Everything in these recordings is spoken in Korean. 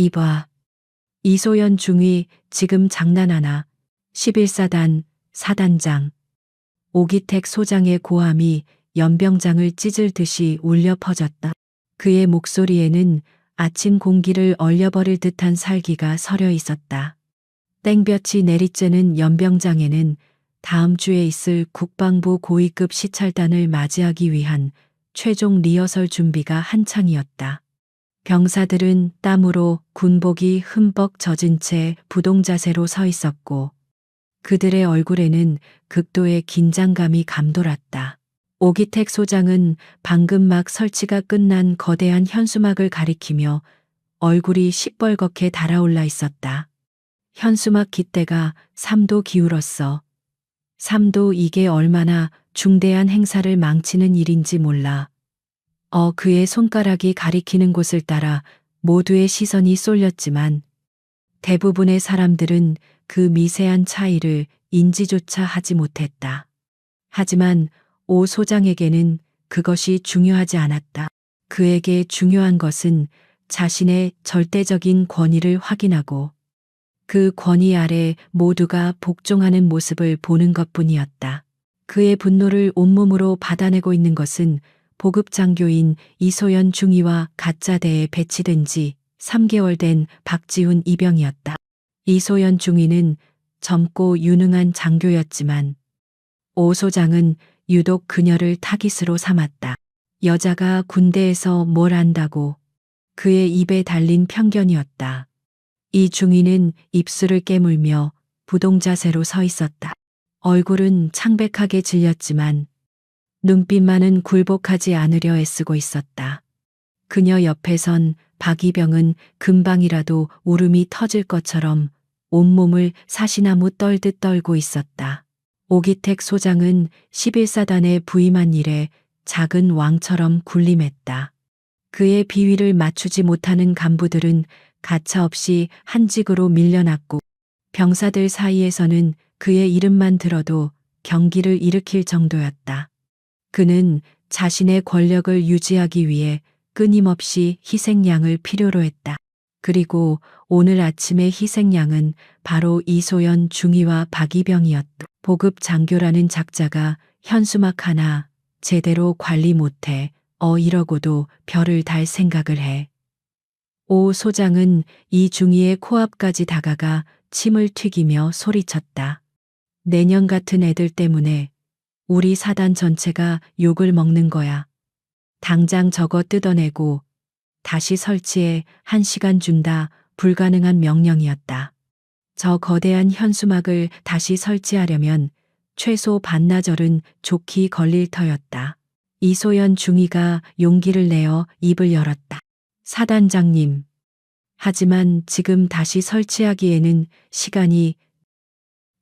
이봐. 이소연 중위 지금 장난하나. 11사단 사단장. 오기택 소장의 고함이 연병장을 찢을 듯이 울려 퍼졌다. 그의 목소리에는 아침 공기를 얼려버릴 듯한 살기가 서려 있었다. 땡볕이 내리쬐는 연병장에는 다음 주에 있을 국방부 고위급 시찰단을 맞이하기 위한 최종 리허설 준비가 한창이었다. 병사들은 땀으로 군복이 흠뻑 젖은 채 부동자세로 서 있었고 그들의 얼굴에는 극도의 긴장감이 감돌았다. 오기택 소장은 방금 막 설치가 끝난 거대한 현수막을 가리키며 얼굴이 시뻘겋게 달아올라 있었다. 현수막 깃대가 3도 기울었어. 3도 이게 얼마나 중대한 행사를 망치는 일인지 몰라. 그의 손가락이 가리키는 곳을 따라 모두의 시선이 쏠렸지만 대부분의 사람들은 그 미세한 차이를 인지조차 하지 못했다. 하지만 오 소장에게는 그것이 중요하지 않았다. 그에게 중요한 것은 자신의 절대적인 권위를 확인하고 그 권위 아래 모두가 복종하는 모습을 보는 것뿐이었다. 그의 분노를 온몸으로 받아내고 있는 것은 보급 장교인 이소연 중위와 가짜대에 배치된 지 3개월 된 박지훈 이병이었다. 이소연 중위는 젊고 유능한 장교였지만 오 소장은 유독 그녀를 타깃으로 삼았다. 여자가 군대에서 뭘 안다고. 그의 입에 달린 편견이었다. 이 중위는 입술을 깨물며 부동자세로 서 있었다. 얼굴은 창백하게 질렸지만 눈빛만은 굴복하지 않으려 애쓰고 있었다. 그녀 옆에선 박이병은 금방이라도 울음이 터질 것처럼 온몸을 사시나무 떨듯 떨고 있었다. 오기택 소장은 11사단에 부임한 이래 작은 왕처럼 군림했다. 그의 비위를 맞추지 못하는 간부들은 가차없이 한직으로 밀려났고 병사들 사이에서는 그의 이름만 들어도 경기를 일으킬 정도였다. 그는 자신의 권력을 유지하기 위해 끊임없이 희생양을 필요로 했다. 그리고 오늘 아침의 희생양은 바로 이소연 중위와 박이병이었다. 보급 장교라는 작자가 현수막 하나 제대로 관리 못해 이러고도 별을 달 생각을 해. 오 소장은 이 중위의 코앞까지 다가가 침을 튀기며 소리쳤다. 내년 같은 애들 때문에 우리 사단 전체가 욕을 먹는 거야. 당장 저거 뜯어내고 다시 설치해 1시간 준다. 불가능한 명령이었다. 저 거대한 현수막을 다시 설치하려면 최소 반나절은 좋게 걸릴 터였다. 이소연 중위가 용기를 내어 입을 열었다. 사단장님. 하지만 지금 다시 설치하기에는 시간이.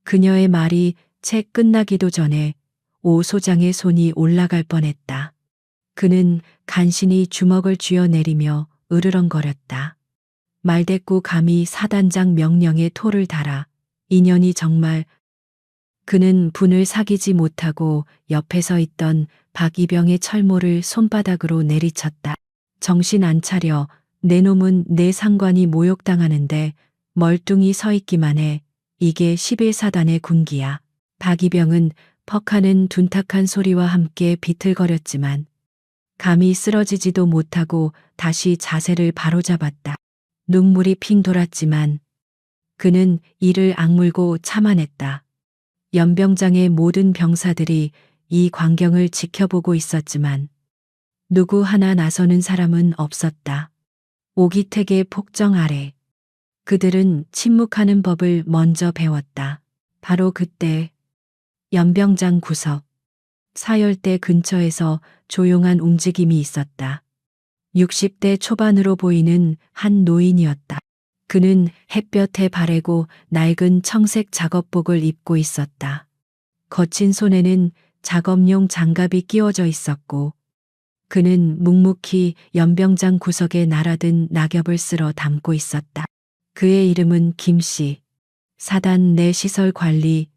그녀의 말이 채 끝나기도 전에 오 소장의 손이 올라갈 뻔했다. 그는 간신히 주먹을 쥐어내리며 으르렁거렸다. 말대꾸 감히 사단장 명령에 토를 달아. 인연이 정말. 그는 분을 사귀지 못하고 옆에 서 있던 박이병의 철모를 손바닥으로 내리쳤다. 정신 안 차려. 내 놈은 내 상관이 모욕당하는데 멀뚱히 서 있기만 해. 이게 11사단의 군기야. 박이병은 퍽하는 둔탁한 소리와 함께 비틀거렸지만 감히 쓰러지지도 못하고 다시 자세를 바로잡았다. 눈물이 핑 돌았지만 그는 이를 악물고 참아냈다. 연병장의 모든 병사들이 이 광경을 지켜보고 있었지만 누구 하나 나서는 사람은 없었다. 오기택의 폭정 아래 그들은 침묵하는 법을 먼저 배웠다. 바로 그때 연병장 구석 사열대 근처에서 조용한 움직임이 있었다. 60대 초반으로 보이는 한 노인이었다. 그는 햇볕에 바래고 낡은 청색 작업복을 입고 있었다. 거친 손에는 작업용 장갑이 끼워져 있었고 그는 묵묵히 연병장 구석에 날아든 낙엽을 쓸어 담고 있었다. 그의 이름은 김씨. 사단 내 시설 관리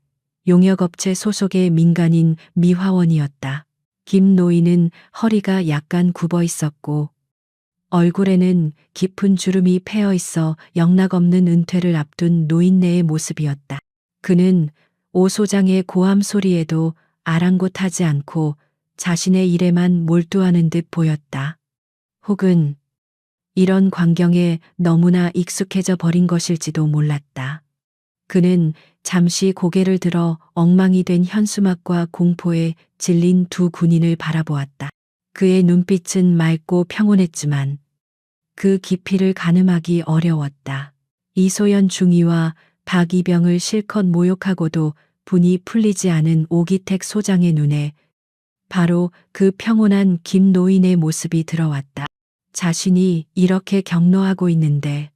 용역업체 소속의 민간인 미화원이었다. 김 노인은 허리가 약간 굽어 있었고 얼굴에는 깊은 주름이 패어 있어 영락없는 은퇴를 앞둔 노인네의 모습이었다. 그는 오 소장의 고함 소리에도 아랑곳하지 않고 자신의 일에만 몰두하는 듯 보였다. 혹은 이런 광경에 너무나 익숙해져 버린 것일지도 몰랐다. 그는 잠시 고개를 들어 엉망이 된 현수막과 공포에 질린 두 군인을 바라보았다. 그의 눈빛은 맑고 평온했지만 그 깊이를 가늠하기 어려웠다. 이소연 중위와 박이병을 실컷 모욕하고도 분이 풀리지 않은 오기택 소장의 눈에 바로 그 평온한 김 노인의 모습이 들어왔다. 자신이 이렇게 격노하고 있는데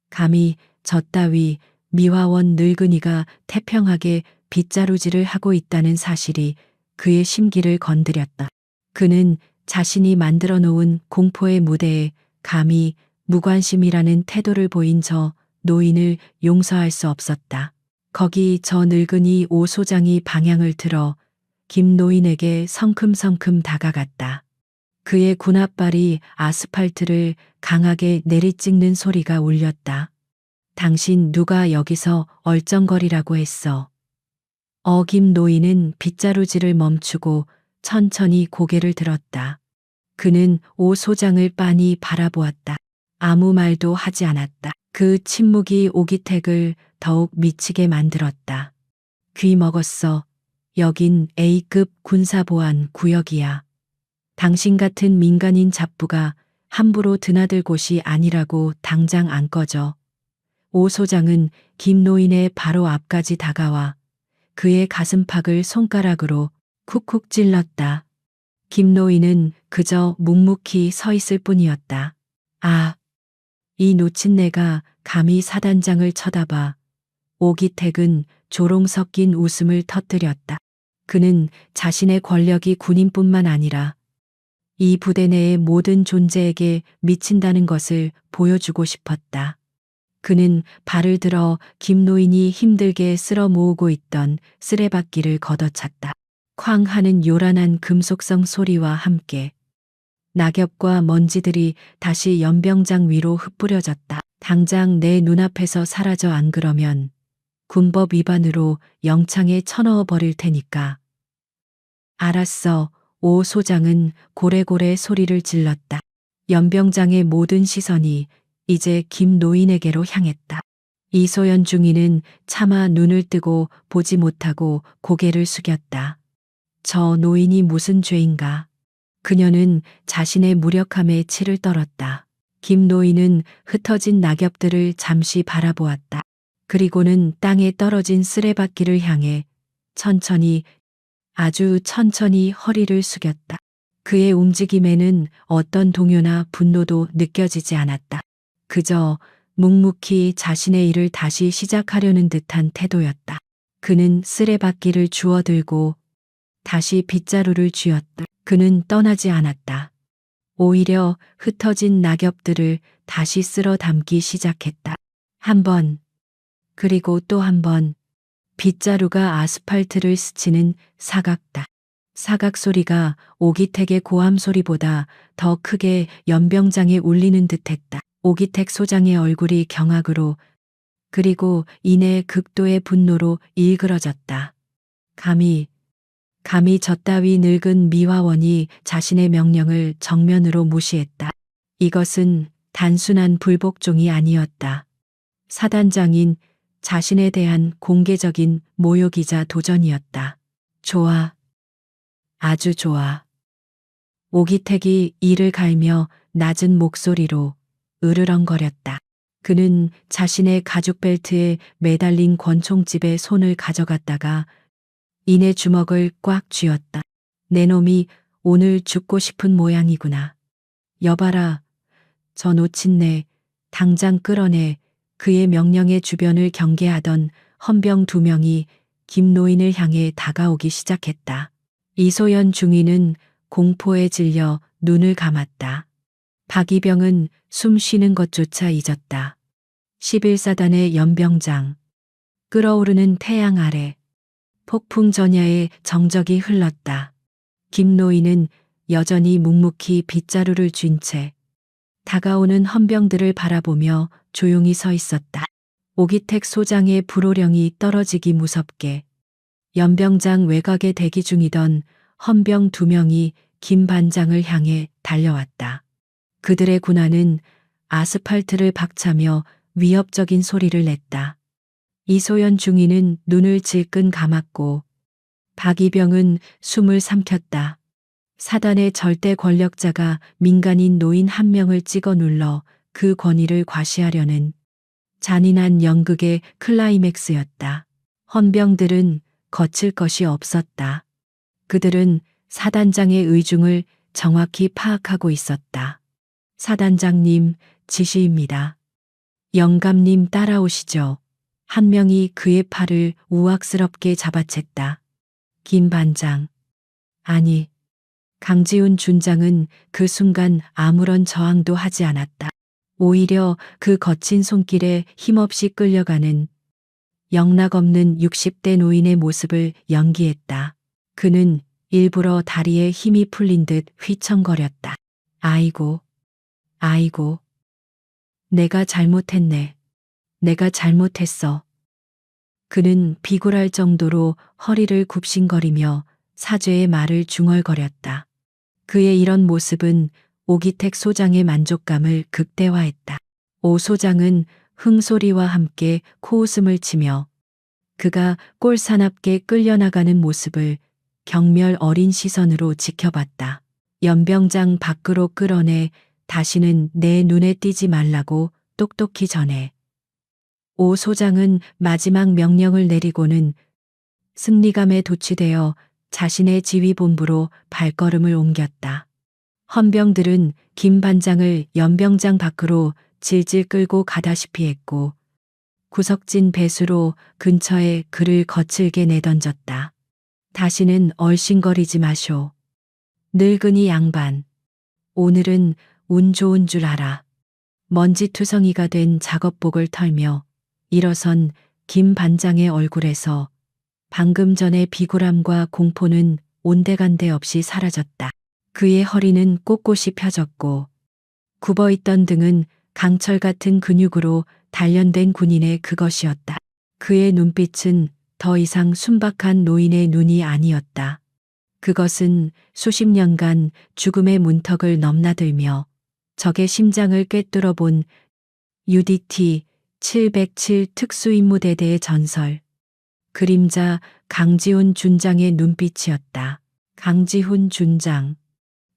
감히 저 따위 미화원 늙은이가 태평하게 빗자루질을 하고 있다는 사실이 그의 심기를 건드렸다. 그는 자신이 만들어 놓은 공포의 무대에 감히 무관심이라는 태도를 보인 저 노인을 용서할 수 없었다. 거기 저 늙은이 오 소장이 방향을 틀어 김 노인에게 성큼성큼 다가갔다. 그의 군합발이 아스팔트를 강하게 내리찍는 소리가 울렸다. 당신 누가 여기서 얼쩡거리라고 했어. 김 노인은 빗자루질을 멈추고 천천히 고개를 들었다. 그는 오 소장을 빤히 바라보았다. 아무 말도 하지 않았다. 그 침묵이 오기택을 더욱 미치게 만들었다. 귀 먹었어. 여긴 A급 군사보안 구역이야. 당신 같은 민간인 잡부가 함부로 드나들 곳이 아니라고 당장 안 꺼져. 오 소장은 김 노인의 바로 앞까지 다가와 그의 가슴팍을 손가락으로 쿡쿡 찔렀다. 김 노인은 그저 묵묵히 서 있을 뿐이었다. 아, 이 노친네가 감히 사단장을 쳐다봐. 오기택은 조롱 섞인 웃음을 터뜨렸다. 그는 자신의 권력이 군인뿐만 아니라 이 부대 내의 모든 존재에게 미친다는 것을 보여주고 싶었다. 그는 발을 들어 김 노인이 힘들게 쓸어 모으고 있던 쓰레받기를 걷어찼다. 쾅 하는 요란한 금속성 소리와 함께 낙엽과 먼지들이 다시 연병장 위로 흩뿌려졌다. 당장 내 눈앞에서 사라져 안 그러면 군법 위반으로 영창에 쳐넣어 버릴 테니까. 알았어. 오 소장은 고래고래 소리를 질렀다. 연병장의 모든 시선이 이제 김 노인에게로 향했다. 이소연 중위는 차마 눈을 뜨고 보지 못하고 고개를 숙였다. 저 노인이 무슨 죄인가. 그녀는 자신의 무력함에 치를 떨었다. 김 노인은 흩어진 낙엽들을 잠시 바라보았다. 그리고는 땅에 떨어진 쓰레받기를 향해 천천히 아주 천천히 허리를 숙였다. 그의 움직임에는 어떤 동요나 분노도 느껴지지 않았다. 그저 묵묵히 자신의 일을 다시 시작하려는 듯한 태도였다. 그는 쓰레받기를 주워들고 다시 빗자루를 쥐었다. 그는 떠나지 않았다. 오히려 흩어진 낙엽들을 다시 쓸어 담기 시작했다. 한 번, 그리고 또 한 번, 빗자루가 아스팔트를 스치는 사각다. 사각 소리가 오기택의 고함 소리보다 더 크게 연병장에 울리는 듯했다. 오기택 소장의 얼굴이 경악으로 그리고 이내 극도의 분노로 일그러졌다. 감히 저 따위 늙은 미화원이 자신의 명령을 정면으로 무시했다. 이것은 단순한 불복종이 아니었다. 사단장인 자신에 대한 공개적인 모욕이자 도전이었다. 좋아. 아주 좋아. 오기택이 이를 갈며 낮은 목소리로 으르렁거렸다. 그는 자신의 가죽 벨트에 매달린 권총집에 손을 가져갔다가 이내 주먹을 꽉 쥐었다. 내 놈이 오늘 죽고 싶은 모양이구나. 여봐라. 저 노친네 당장 끌어내. 그의 명령의 주변을 경계하던 헌병 2명이 김 노인을 향해 다가오기 시작했다. 이소연 중위는 공포에 질려 눈을 감았다. 박이병은 숨 쉬는 것조차 잊었다. 11사단의 연병장. 끓어오르는 태양 아래 폭풍 전야의 정적이 흘렀다. 김 노인은 여전히 묵묵히 빗자루를 쥔 채 다가오는 헌병들을 바라보며 조용히 서 있었다. 오기택 소장의 불호령이 떨어지기 무섭게 연병장 외곽에 대기 중이던 헌병 2명이 김 반장을 향해 달려왔다. 그들의 군화는 아스팔트를 박차며 위협적인 소리를 냈다. 이소연 중위는 눈을 질끈 감았고 박이병은 숨을 삼켰다. 사단의 절대 권력자가 민간인 노인 한 명을 찍어 눌러 그 권위를 과시하려는 잔인한 연극의 클라이맥스였다. 헌병들은 거칠 것이 없었다. 그들은 사단장의 의중을 정확히 파악하고 있었다. 사단장님, 지시입니다. 영감님 따라오시죠. 한 명이 그의 팔을 우악스럽게 잡아챘다. 김 반장. 아니. 강지훈 준장은 그 순간 아무런 저항도 하지 않았다. 오히려 그 거친 손길에 힘없이 끌려가는 영락없는 60대 노인의 모습을 연기했다. 그는 일부러 다리에 힘이 풀린 듯 휘청거렸다. 아이고, 아이고. 내가 잘못했네. 내가 잘못했어. 그는 비굴할 정도로 허리를 굽신거리며 사죄의 말을 중얼거렸다. 그의 이런 모습은 오기택 소장의 만족감을 극대화했다. 오 소장은 흥소리와 함께 코웃음을 치며 그가 꼴사납게 끌려나가는 모습을 경멸 어린 시선으로 지켜봤다. 연병장 밖으로 끌어내 다시는 내 눈에 띄지 말라고 똑똑히 전해. 오 소장은 마지막 명령을 내리고는 승리감에 도취되어 자신의 지휘본부로 발걸음을 옮겼다. 헌병들은 김 반장을 연병장 밖으로 질질 끌고 가다시피 했고 구석진 배수로 근처에 그를 거칠게 내던졌다. 다시는 얼씬거리지 마쇼. 늙은이 양반. 오늘은 운 좋은 줄 알아. 먼지투성이가 된 작업복을 털며 일어선 김 반장의 얼굴에서 방금 전의 비굴함과 공포는 온데간데 없이 사라졌다. 그의 허리는 꼿꼿이 펴졌고 굽어있던 등은 강철 같은 근육으로 단련된 군인의 그것이었다. 그의 눈빛은 더 이상 순박한 노인의 눈이 아니었다. 그것은 수십 년간 죽음의 문턱을 넘나들며 적의 심장을 꿰뚫어 본 UDT 707 특수임무대대의 전설. 그림자 강지훈 준장의 눈빛이었다. 강지훈 준장.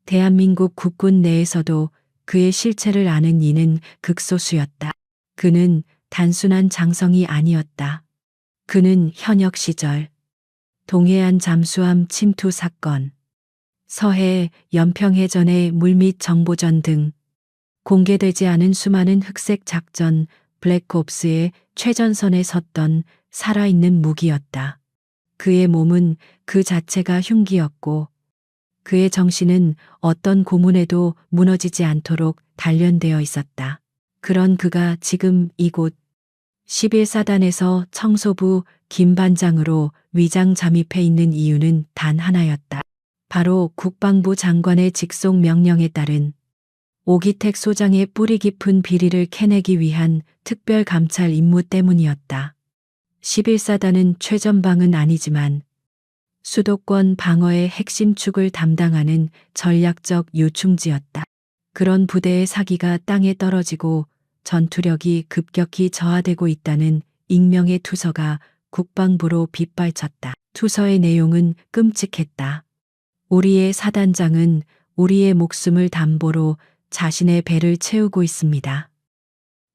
대한민국 국군 내에서도 그의 실체를 아는 이는 극소수였다. 그는 단순한 장성이 아니었다. 그는 현역 시절 동해안 잠수함 침투 사건, 서해 연평해전의 물밑 정보전 등 공개되지 않은 수많은 흑색 작전 블랙옵스의 최전선에 섰던 살아있는 무기였다. 그의 몸은 그 자체가 흉기였고 그의 정신은 어떤 고문에도 무너지지 않도록 단련되어 있었다. 그런 그가 지금 이곳 11사단에서 청소부 김 반장으로 위장 잠입해 있는 이유는 단 하나였다. 바로 국방부 장관의 직속 명령에 따른 오기택 소장의 뿌리 깊은 비리를 캐내기 위한 특별 감찰 임무 때문이었다. 11사단은 최전방은 아니지만 수도권 방어의 핵심 축을 담당하는 전략적 요충지였다. 그런 부대의 사기가 땅에 떨어지고 전투력이 급격히 저하되고 있다는 익명의 투서가 국방부로 빗발쳤다. 투서의 내용은 끔찍했다. 우리의 사단장은 우리의 목숨을 담보로 자신의 배를 채우고 있습니다.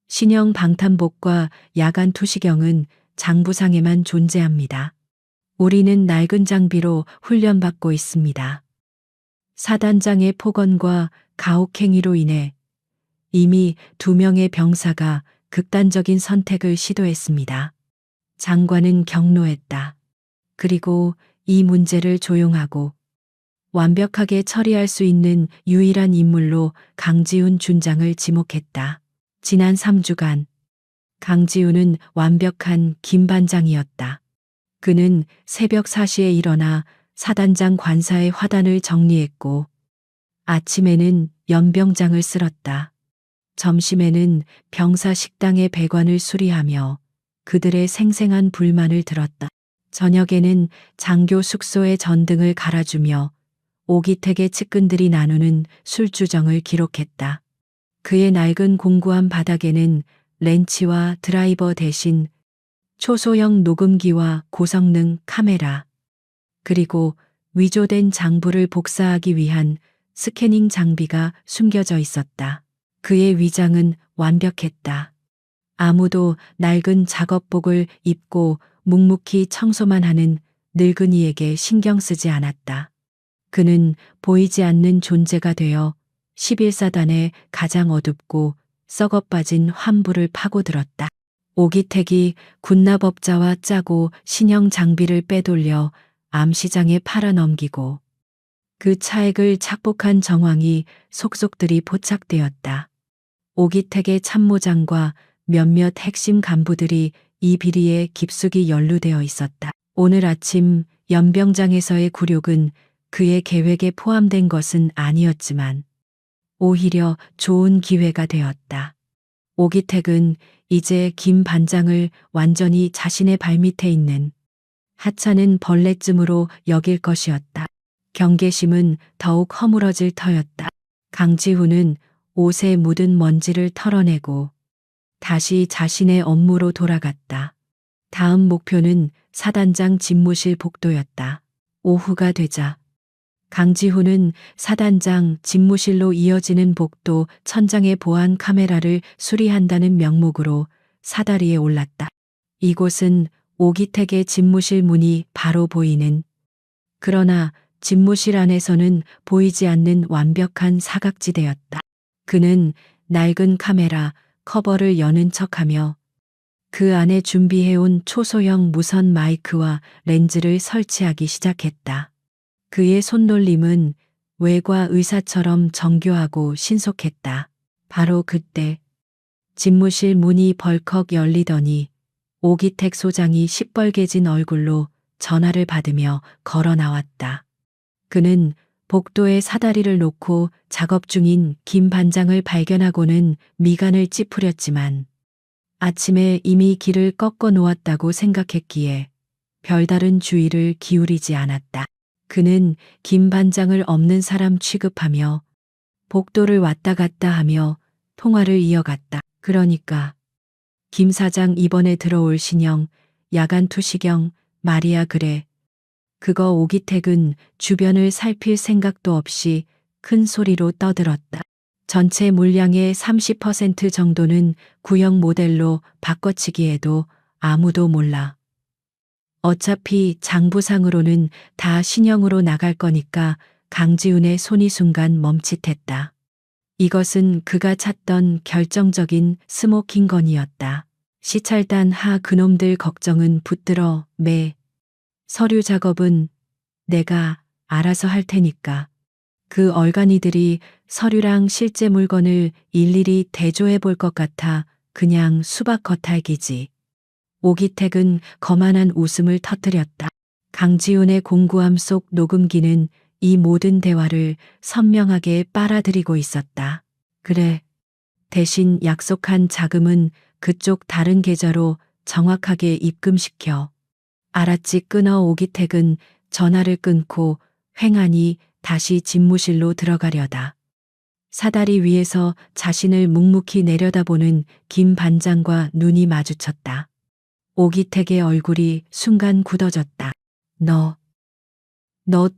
신형 방탄복과 야간 투시경은 장부상에만 존재합니다. 우리는 낡은 장비로 훈련받고 있습니다. 사단장의 폭언과 가혹행위로 인해 이미 2명의 병사가 극단적인 선택을 시도했습니다. 장관은 격노했다. 그리고 이 문제를 조용하고 완벽하게 처리할 수 있는 유일한 인물로 강지훈 준장을 지목했다. 지난 3주간 강지훈은 완벽한 김 반장이었다. 그는 새벽 4시에 일어나 사단장 관사의 화단을 정리했고 아침에는 연병장을 쓸었다. 점심에는 병사 식당의 배관을 수리하며 그들의 생생한 불만을 들었다. 저녁에는 장교 숙소의 전등을 갈아주며 오기택의 측근들이 나누는 술주정을 기록했다. 그의 낡은 공구함 바닥에는 렌치와 드라이버 대신 초소형 녹음기와 고성능 카메라, 그리고 위조된 장부를 복사하기 위한 스캐닝 장비가 숨겨져 있었다. 그의 위장은 완벽했다. 아무도 낡은 작업복을 입고 묵묵히 청소만 하는 늙은이에게 신경 쓰지 않았다. 그는 보이지 않는 존재가 되어 11사단의 가장 어둡고 썩어빠진 환부를 파고들었다. 오기택이 군납업자와 짜고 신형 장비를 빼돌려 암시장에 팔아넘기고 그 차액을 착복한 정황이 속속들이 포착되었다. 오기택의 참모장과 몇몇 핵심 간부들이 이 비리에 깊숙이 연루되어 있었다. 오늘 아침 연병장에서의 굴욕은 그의 계획에 포함된 것은 아니었지만 오히려 좋은 기회가 되었다. 오기택은 이제 김 반장을 완전히 자신의 발밑에 있는 하찮은 벌레쯤으로 여길 것이었다. 경계심은 더욱 허물어질 터였다. 강지훈은 옷에 묻은 먼지를 털어내고 다시 자신의 업무로 돌아갔다. 다음 목표는 사단장 집무실 복도였다. 오후가 되자 강지훈은 사단장 집무실로 이어지는 복도 천장의 보안 카메라를 수리한다는 명목으로 사다리에 올랐다. 이곳은 오기택의 집무실 문이 바로 보이는, 그러나 집무실 안에서는 보이지 않는 완벽한 사각지대였다. 그는 낡은 카메라 커버를 여는 척하며 그 안에 준비해온 초소형 무선 마이크와 렌즈를 설치하기 시작했다. 그의 손놀림은 외과 의사처럼 정교하고 신속했다. 바로 그때 집무실 문이 벌컥 열리더니 오기택 소장이 시뻘개진 얼굴로 전화를 받으며 걸어 나왔다. 그는 복도에 사다리를 놓고 작업 중인 김 반장을 발견하고는 미간을 찌푸렸지만 아침에 이미 길을 꺾어 놓았다고 생각했기에 별다른 주의를 기울이지 않았다. 그는 김 반장을 없는 사람 취급하며 복도를 왔다 갔다 하며 통화를 이어갔다. 그러니까 김 사장 이번에 들어올 신형 야간 투시경 말이야. 그래. 그거. 오기택은 주변을 살필 생각도 없이 큰 소리로 떠들었다. 전체 물량의 30% 정도는 구형 모델로 바꿔치기해도 아무도 몰라. 어차피 장부상으로는 다 신형으로 나갈 거니까. 강지훈의 손이 순간 멈칫했다. 이것은 그가 찾던 결정적인 스모킹건이었다. 시찰단 하 그놈들 걱정은 붙들어 매. 서류 작업은 내가 알아서 할 테니까. 그 얼간이들이 서류랑 실제 물건을 일일이 대조해 볼 것 같아 그냥 수박 겉핥기지. 오기택은 거만한 웃음을 터뜨렸다. 강지훈의 공구함 속 녹음기는 이 모든 대화를 선명하게 빨아들이고 있었다. 그래. 대신 약속한 자금은 그쪽 다른 계좌로 정확하게 입금시켜. 알았지. 끊어. 오기택은 전화를 끊고 횡하니 다시 집무실로 들어가려다. 사다리 위에서 자신을 묵묵히 내려다보는 김 반장과 눈이 마주쳤다. 오기택의 얼굴이 순간 굳어졌다. 너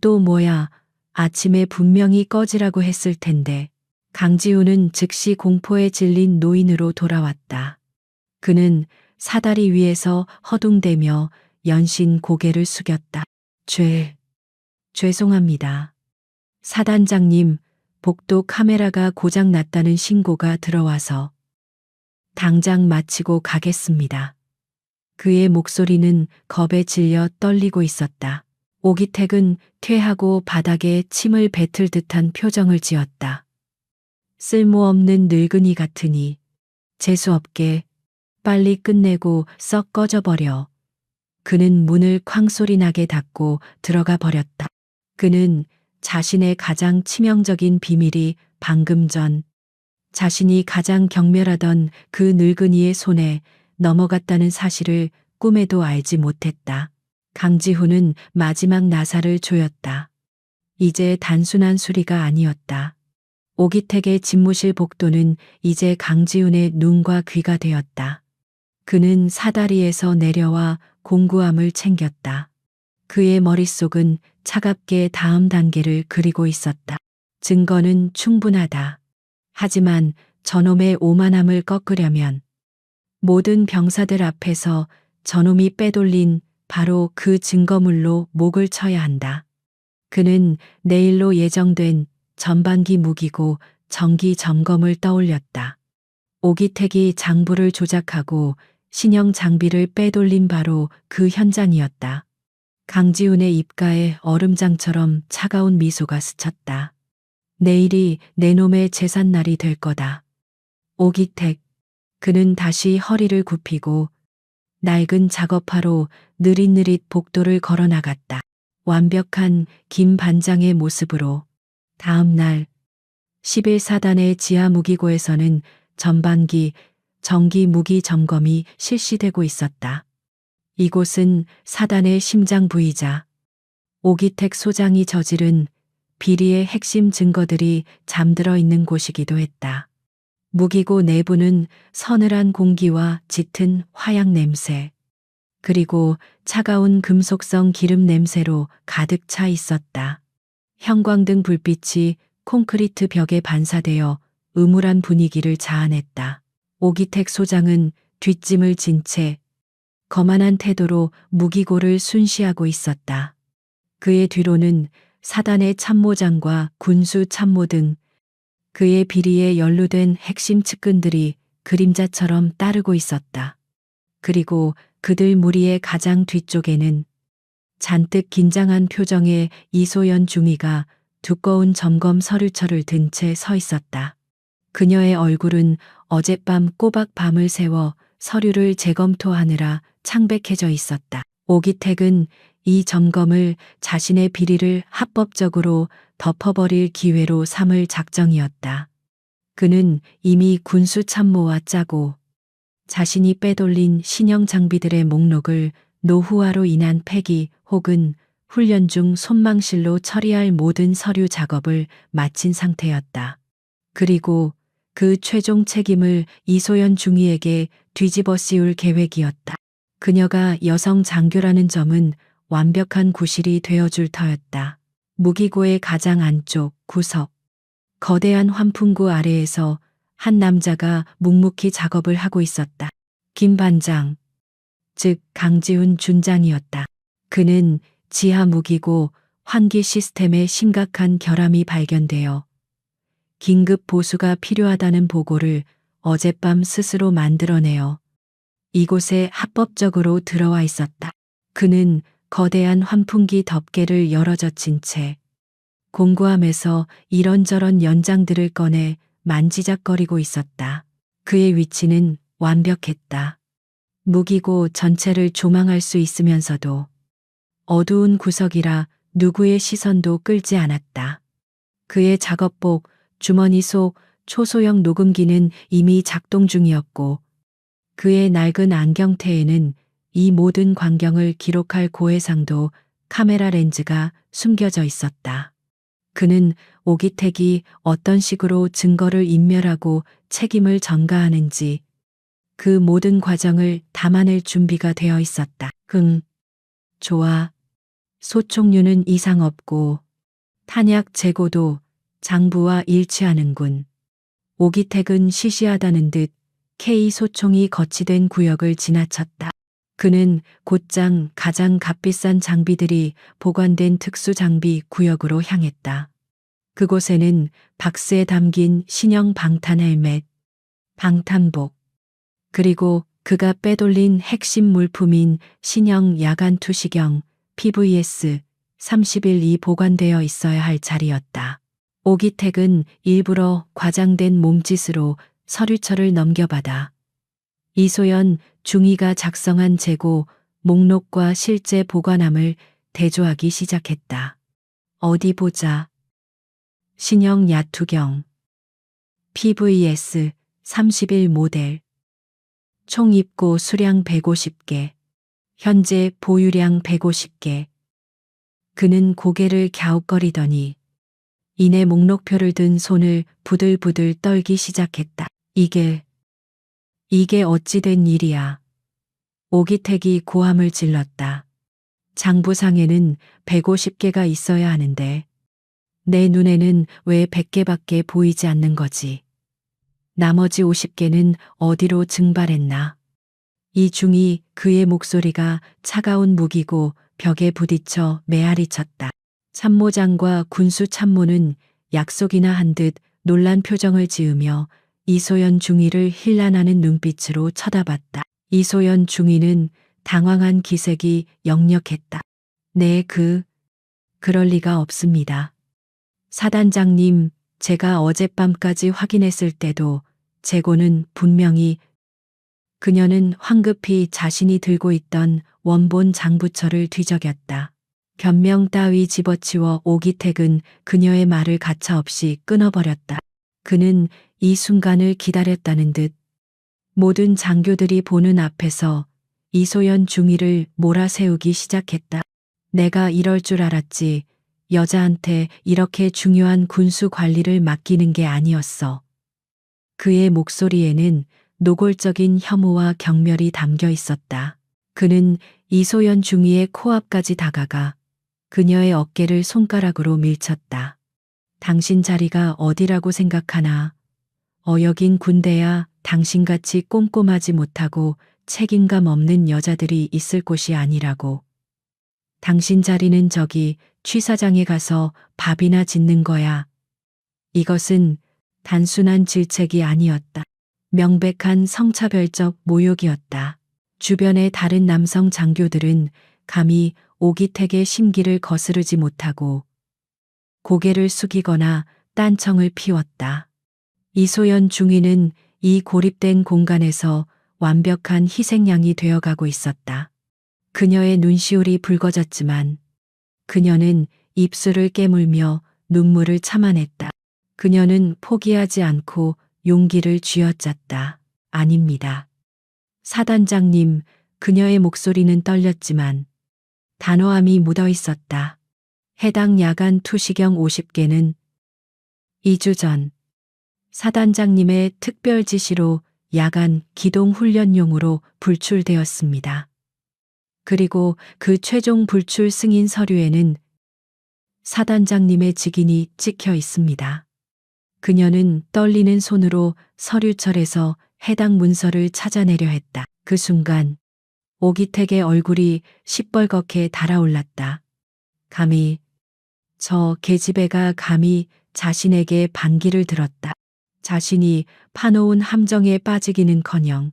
또 뭐야? 아침에 분명히 꺼지라고 했을 텐데. 강지훈은 즉시 공포에 질린 노인으로 돌아왔다. 그는 사다리 위에서 허둥대며 연신 고개를 숙였다. 죄송합니다. 사단장님, 복도 카메라가 고장 났다는 신고가 들어와서 당장 마치고 가겠습니다. 그의 목소리는 겁에 질려 떨리고 있었다. 오기택은 퇴하고 바닥에 침을 뱉을 듯한 표정을 지었다. 쓸모없는 늙은이 같으니 재수없게 빨리 끝내고 썩 꺼져버려. 그는 문을 쾅소리 나게 닫고 들어가 버렸다. 그는 자신의 가장 치명적인 비밀이 방금 전 자신이 가장 경멸하던 그 늙은이의 손에 넘어갔다는 사실을 꿈에도 알지 못했다. 강지훈은 마지막 나사를 조였다. 이제 단순한 수리가 아니었다. 오기택의 집무실 복도는 이제 강지훈의 눈과 귀가 되었다. 그는 사다리에서 내려와 공구함을 챙겼다. 그의 머릿속은 차갑게 다음 단계를 그리고 있었다. 증거는 충분하다. 하지만 저놈의 오만함을 꺾으려면 모든 병사들 앞에서 저놈이 빼돌린 바로 그 증거물로 목을 쳐야 한다. 그는 내일로 예정된 전반기 무기고 정기 점검을 떠올렸다. 오기택이 장부를 조작하고 신형 장비를 빼돌린 바로 그 현장이었다. 강지훈의 입가에 얼음장처럼 차가운 미소가 스쳤다. 내일이 내 놈의 제삿날이 될 거다. 오기택. 그는 다시 허리를 굽히고 낡은 작업화로 느릿느릿 복도를 걸어 나갔다. 완벽한 김 반장의 모습으로. 다음 날 11사단의 지하 무기고에서는 전반기 정기 무기 점검이 실시되고 있었다. 이곳은 사단의 심장 부이자 오기택 소장이 저지른 비리의 핵심 증거들이 잠들어 있는 곳이기도 했다. 무기고 내부는 서늘한 공기와 짙은 화약 냄새, 그리고 차가운 금속성 기름 냄새로 가득 차 있었다. 형광등 불빛이 콘크리트 벽에 반사되어 음울한 분위기를 자아냈다. 오기택 소장은 뒷짐을 진 채 거만한 태도로 무기고를 순시하고 있었다. 그의 뒤로는 사단의 참모장과 군수 참모 등 그의 비리에 연루된 핵심 측근들이 그림자처럼 따르고 있었다. 그리고 그들 무리의 가장 뒤쪽에는 잔뜩 긴장한 표정의 이소연 중위가 두꺼운 점검 서류철을 든 채 서 있었다. 그녀의 얼굴은 어젯밤 꼬박 밤을 새워 서류를 재검토하느라 창백해져 있었다. 오기택은 이 점검을 자신의 비리를 합법적으로 덮어버릴 기회로 삼을 작정이었다. 그는 이미 군수 참모와 짜고 자신이 빼돌린 신형 장비들의 목록을 노후화로 인한 폐기 혹은 훈련 중 손망실로 처리할 모든 서류 작업을 마친 상태였다. 그리고 그 최종 책임을 이소연 중위에게 뒤집어 씌울 계획이었다. 그녀가 여성 장교라는 점은 완벽한 구실이 되어줄 터였다. 무기고의 가장 안쪽 구석, 거대한 환풍구 아래에서 한 남자가 묵묵히 작업을 하고 있었다. 김 반장, 즉 강지훈 준장이었다. 그는 지하 무기고 환기 시스템에 심각한 결함이 발견되어 긴급 보수가 필요하다는 보고를 어젯밤 스스로 만들어내어 이곳에 합법적으로 들어와 있었다. 그는 거대한 환풍기 덮개를 열어젖힌 채 공구함에서 이런저런 연장들을 꺼내 만지작거리고 있었다. 그의 위치는 완벽했다. 무기고 전체를 조망할 수 있으면서도 어두운 구석이라 누구의 시선도 끌지 않았다. 그의 작업복, 주머니 속 초소형 녹음기는 이미 작동 중이었고 그의 낡은 안경테에는 이 모든 광경을 기록할 고해상도 카메라 렌즈가 숨겨져 있었다. 그는 오기택이 어떤 식으로 증거를 인멸하고 책임을 전가하는지 그 모든 과정을 담아낼 준비가 되어 있었다. 좋아. 소총류는 이상 없고 탄약 재고도 장부와 일치하는군. 오기택은 시시하다는 듯 K 소총이 거치된 구역을 지나쳤다. 그는 곧장 가장 값비싼 장비들이 보관된 특수 장비 구역으로 향했다. 그곳에는 박스에 담긴 신형 방탄 헬멧, 방탄복, 그리고 그가 빼돌린 핵심 물품인 신형 야간 투시경 PVS 31이 보관되어 있어야 할 자리였다. 오기택은 일부러 과장된 몸짓으로 서류철을 넘겨받아 이소연 중위가 작성한 재고 목록과 실제 보관함을 대조하기 시작했다. 어디 보자. 신형 야투경. PVS 31 모델. 총 입고 수량 150개. 현재 보유량 150개. 그는 고개를 갸웃거리더니 이내 목록표를 든 손을 부들부들 떨기 시작했다. 이게 어찌 된 일이야. 오기택이 고함을 질렀다. 장부상에는 150개가 있어야 하는데 내 눈에는 왜 100개밖에 보이지 않는 거지. 나머지 50개는 어디로 증발했나. 이 중이 그의 목소리가 차가운 무기고 벽에 부딪혀 메아리 쳤다. 참모장과 군수 참모는 약속이나 한 듯 놀란 표정을 지으며 이소연 중위를 힐난하는 눈빛으로 쳐다봤다. 이소연 중위는 당황한 기색이 역력했다. 네, 그럴 리가 없습니다. 사단장님, 제가 어젯밤까지 확인했을 때도 재고는 분명히. 그녀는 황급히 자신이 들고 있던 원본 장부처를 뒤적였다. 변명 따위 집어치워 오기택은 그녀의 말을 가차없이 끊어버렸다. 그는 이 순간을 기다렸다는 듯 모든 장교들이 보는 앞에서 이소연 중위를 몰아세우기 시작했다. 내가 이럴 줄 알았지. 여자한테 이렇게 중요한 군수 관리를 맡기는 게 아니었어. 그의 목소리에는 노골적인 혐오와 경멸이 담겨 있었다. 그는 이소연 중위의 코앞까지 다가가 그녀의 어깨를 손가락으로 밀쳤다. 당신 자리가 어디라고 생각하나? 여긴 군대야. 당신같이 꼼꼼하지 못하고 책임감 없는 여자들이 있을 곳이 아니라고. 당신 자리는 저기 취사장에 가서 밥이나 짓는 거야. 이것은 단순한 질책이 아니었다. 명백한 성차별적 모욕이었다. 주변의 다른 남성 장교들은 감히 오기택의 심기를 거스르지 못하고 고개를 숙이거나 딴청을 피웠다. 이소연 중위는 이 고립된 공간에서 완벽한 희생양이 되어가고 있었다. 그녀의 눈시울이 붉어졌지만 그녀는 입술을 깨물며 눈물을 참아냈다. 그녀는 포기하지 않고 용기를 쥐어짰다. 아닙니다. 사단장님, 그녀의 목소리는 떨렸지만 단호함이 묻어 있었다. 해당 야간 투시경 50개는 2주 전 사단장님의 특별 지시로 야간 기동 훈련용으로 불출되었습니다. 그리고 그 최종 불출 승인 서류에는 사단장님의 직인이 찍혀 있습니다. 그녀는 떨리는 손으로 서류철에서 해당 문서를 찾아내려 했다. 그 순간 오기택의 얼굴이 시뻘겋게 달아올랐다. 감히, 저 계집애가 감히 자신에게 반기를 들었다. 자신이 파놓은 함정에 빠지기는커녕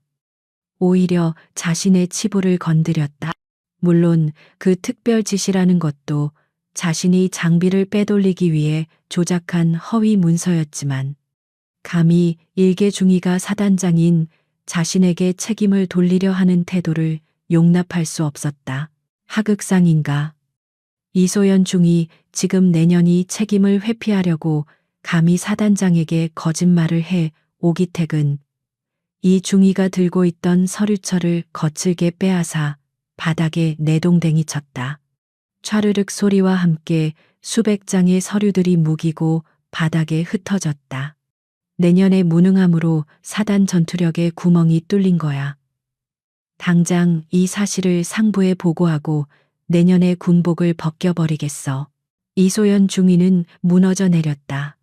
오히려 자신의 치부를 건드렸다. 물론 그 특별 지시라는 것도 자신이 장비를 빼돌리기 위해 조작한 허위 문서였지만 감히 일개 중위가 사단장인 자신에게 책임을 돌리려 하는 태도를 용납할 수 없었다. 하극상인가. 이소연 중위 지금 내년이 책임을 회피하려고 감히 사단장에게 거짓말을 해. 오기택은 이 중위가 들고 있던 서류철을 거칠게 빼앗아 바닥에 내동댕이 쳤다. 촤르륵 소리와 함께 수백 장의 서류들이 무기고 바닥에 흩어졌다. 내년의 무능함으로 사단 전투력에 구멍이 뚫린 거야. 당장 이 사실을 상부에 보고하고 내년의 군복을 벗겨버리겠어. 이소연 중위는 무너져 내렸다.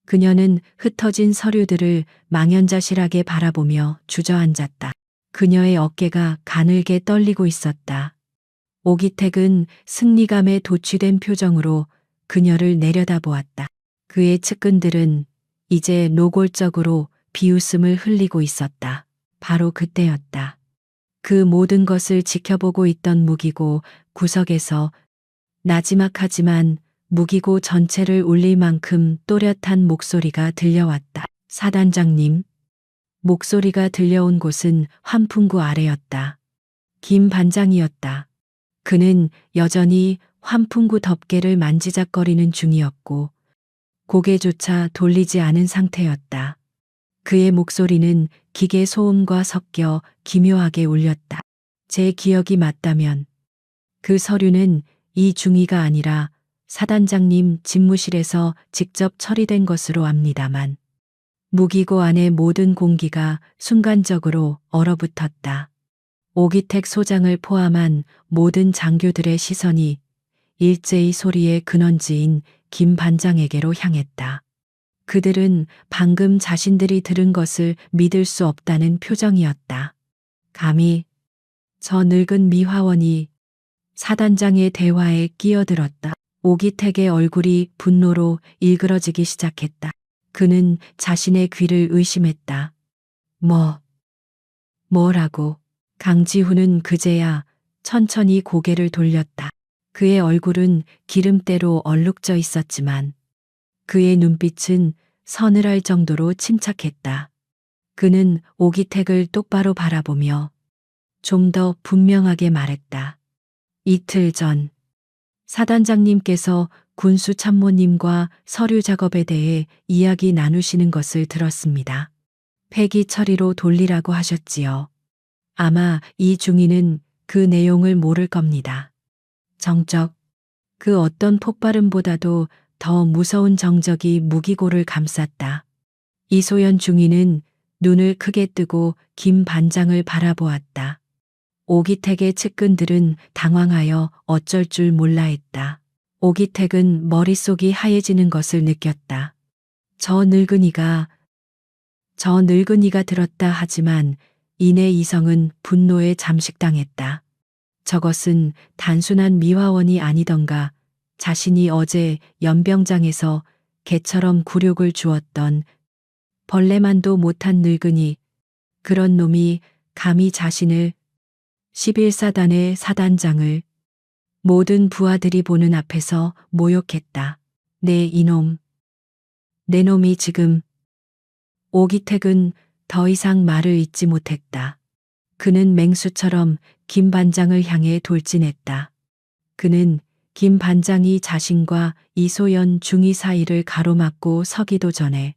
그녀는 흩어진 서류들을 망연자실하게 바라보며 주저앉았다. 그녀의 어깨가 가늘게 떨리고 있었다. 오기택은 승리감에 도취된 표정으로 그녀를 내려다보았다. 그의 측근들은 이제 노골적으로 비웃음을 흘리고 있었다. 바로 그때였다. 그 모든 것을 지켜보고 있던 무기고 구석에서 나지막하지만 무기고 전체를 울릴 만큼 또렷한 목소리가 들려왔다. 사단장님. 목소리가 들려온 곳은 환풍구 아래였다. 김 반장이었다. 그는 여전히 환풍구 덮개를 만지작거리는 중이었고 고개조차 돌리지 않은 상태였다. 그의 목소리는 기계 소음과 섞여 기묘하게 울렸다. 제 기억이 맞다면 그 서류는 이 중위가 아니라 사단장님 집무실에서 직접 처리된 것으로 압니다만 무기고 안의 모든 공기가 순간적으로 얼어붙었다. 오기택 소장을 포함한 모든 장교들의 시선이 일제히 소리의 근원지인 김 반장에게로 향했다. 그들은 방금 자신들이 들은 것을 믿을 수 없다는 표정이었다. 감히 저 늙은 미화원이 사단장의 대화에 끼어들었다. 오기택의 얼굴이 분노로 일그러지기 시작했다. 그는 자신의 귀를 의심했다. 뭐라고? 강지훈은 그제야 천천히 고개를 돌렸다. 그의 얼굴은 기름때로 얼룩져 있었지만 그의 눈빛은 서늘할 정도로 침착했다. 그는 오기택을 똑바로 바라보며 좀 더 분명하게 말했다. 이틀 전 사단장님께서 군수 참모님과 서류 작업에 대해 이야기 나누시는 것을 들었습니다. 폐기 처리로 돌리라고 하셨지요. 아마 이 중위는 그 내용을 모를 겁니다. 정적, 그 어떤 폭발음보다도 더 무서운 정적이 무기고를 감쌌다. 이소연 중위는 눈을 크게 뜨고 김 반장을 바라보았다. 오기택의 측근들은 당황하여 어쩔 줄 몰라 했다. 오기택은 머릿속이 하얘지는 것을 느꼈다. 저 늙은이가 들었다 하지만 이내 이성은 분노에 잠식당했다. 저것은 단순한 미화원이 아니던가 자신이 어제 연병장에서 개처럼 굴욕을 주었던 벌레만도 못한 늙은이, 그런 놈이 감히 자신을 11사단의 사단장을 모든 부하들이 보는 앞에서 모욕했다. 내 놈이 지금. 오기택은 더 이상 말을 잇지 못했다. 그는 맹수처럼 김 반장을 향해 돌진했다. 그는 김 반장이 자신과 이소연 중위 사이를 가로막고 서기도 전에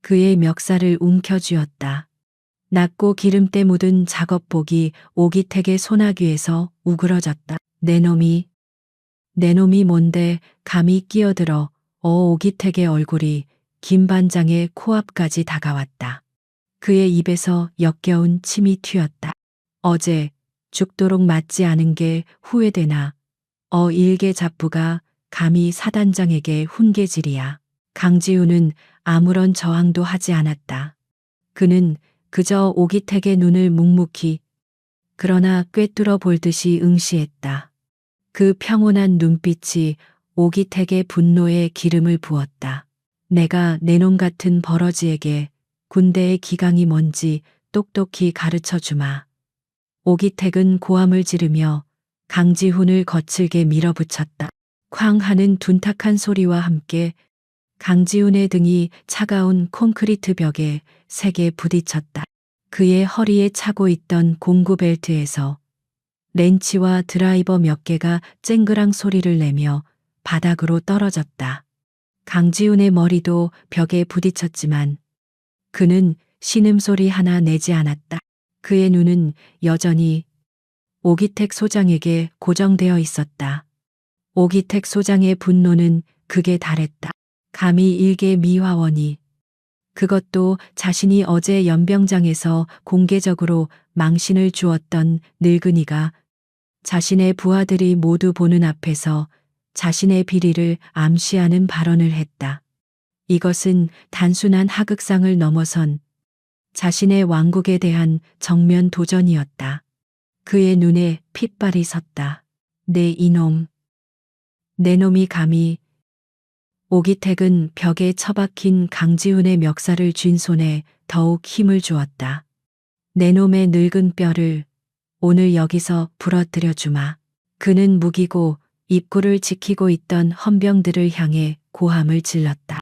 그의 멱살을 움켜쥐었다. 낮고 기름때 묻은 작업복이 오기택의 소나귀에서 우그러졌다. 내 놈이 뭔데 감히 끼어들어. 오기택의 얼굴이 김 반장의 코앞까지 다가왔다. 그의 입에서 역겨운 침이 튀었다. 어제 죽도록 맞지 않은 게 후회되나. 일개 잡부가 감히 사단장에게 훈계질이야. 강지훈은 아무런 저항도 하지 않았다. 그는 그저 오기택의 눈을 묵묵히 그러나 꿰뚫어 볼 듯이 응시했다. 그 평온한 눈빛이 오기택의 분노에 기름을 부었다. 내가 내 놈 같은 버러지에게 군대의 기강이 뭔지 똑똑히 가르쳐 주마. 오기택은 고함을 지르며 강지훈을 거칠게 밀어붙였다. 쾅 하는 둔탁한 소리와 함께 강지훈의 등이 차가운 콘크리트 벽에 세게 부딪혔다. 그의 허리에 차고 있던 공구 벨트에서 렌치와 드라이버 몇 개가 쨍그랑 소리를 내며 바닥으로 떨어졌다. 강지훈의 머리도 벽에 부딪혔지만 그는 신음소리 하나 내지 않았다. 그의 눈은 여전히 오기택 소장에게 고정되어 있었다. 오기택 소장의 분노는 극에 달했다. 감히 일개 미화원이, 그것도 자신이 어제 연병장에서 공개적으로 망신을 주었던 늙은이가 자신의 부하들이 모두 보는 앞에서 자신의 비리를 암시하는 발언을 했다. 이것은 단순한 하극상을 넘어선 자신의 왕국에 대한 정면 도전이었다. 그의 눈에 핏발이 섰다. 내 놈이 감히. 오기택은 벽에 처박힌 강지훈의 멱살을 쥔 손에 더욱 힘을 주었다. 내 놈의 늙은 뼈를 오늘 여기서 부러뜨려 주마. 그는 무기고 입구를 지키고 있던 헌병들을 향해 고함을 질렀다.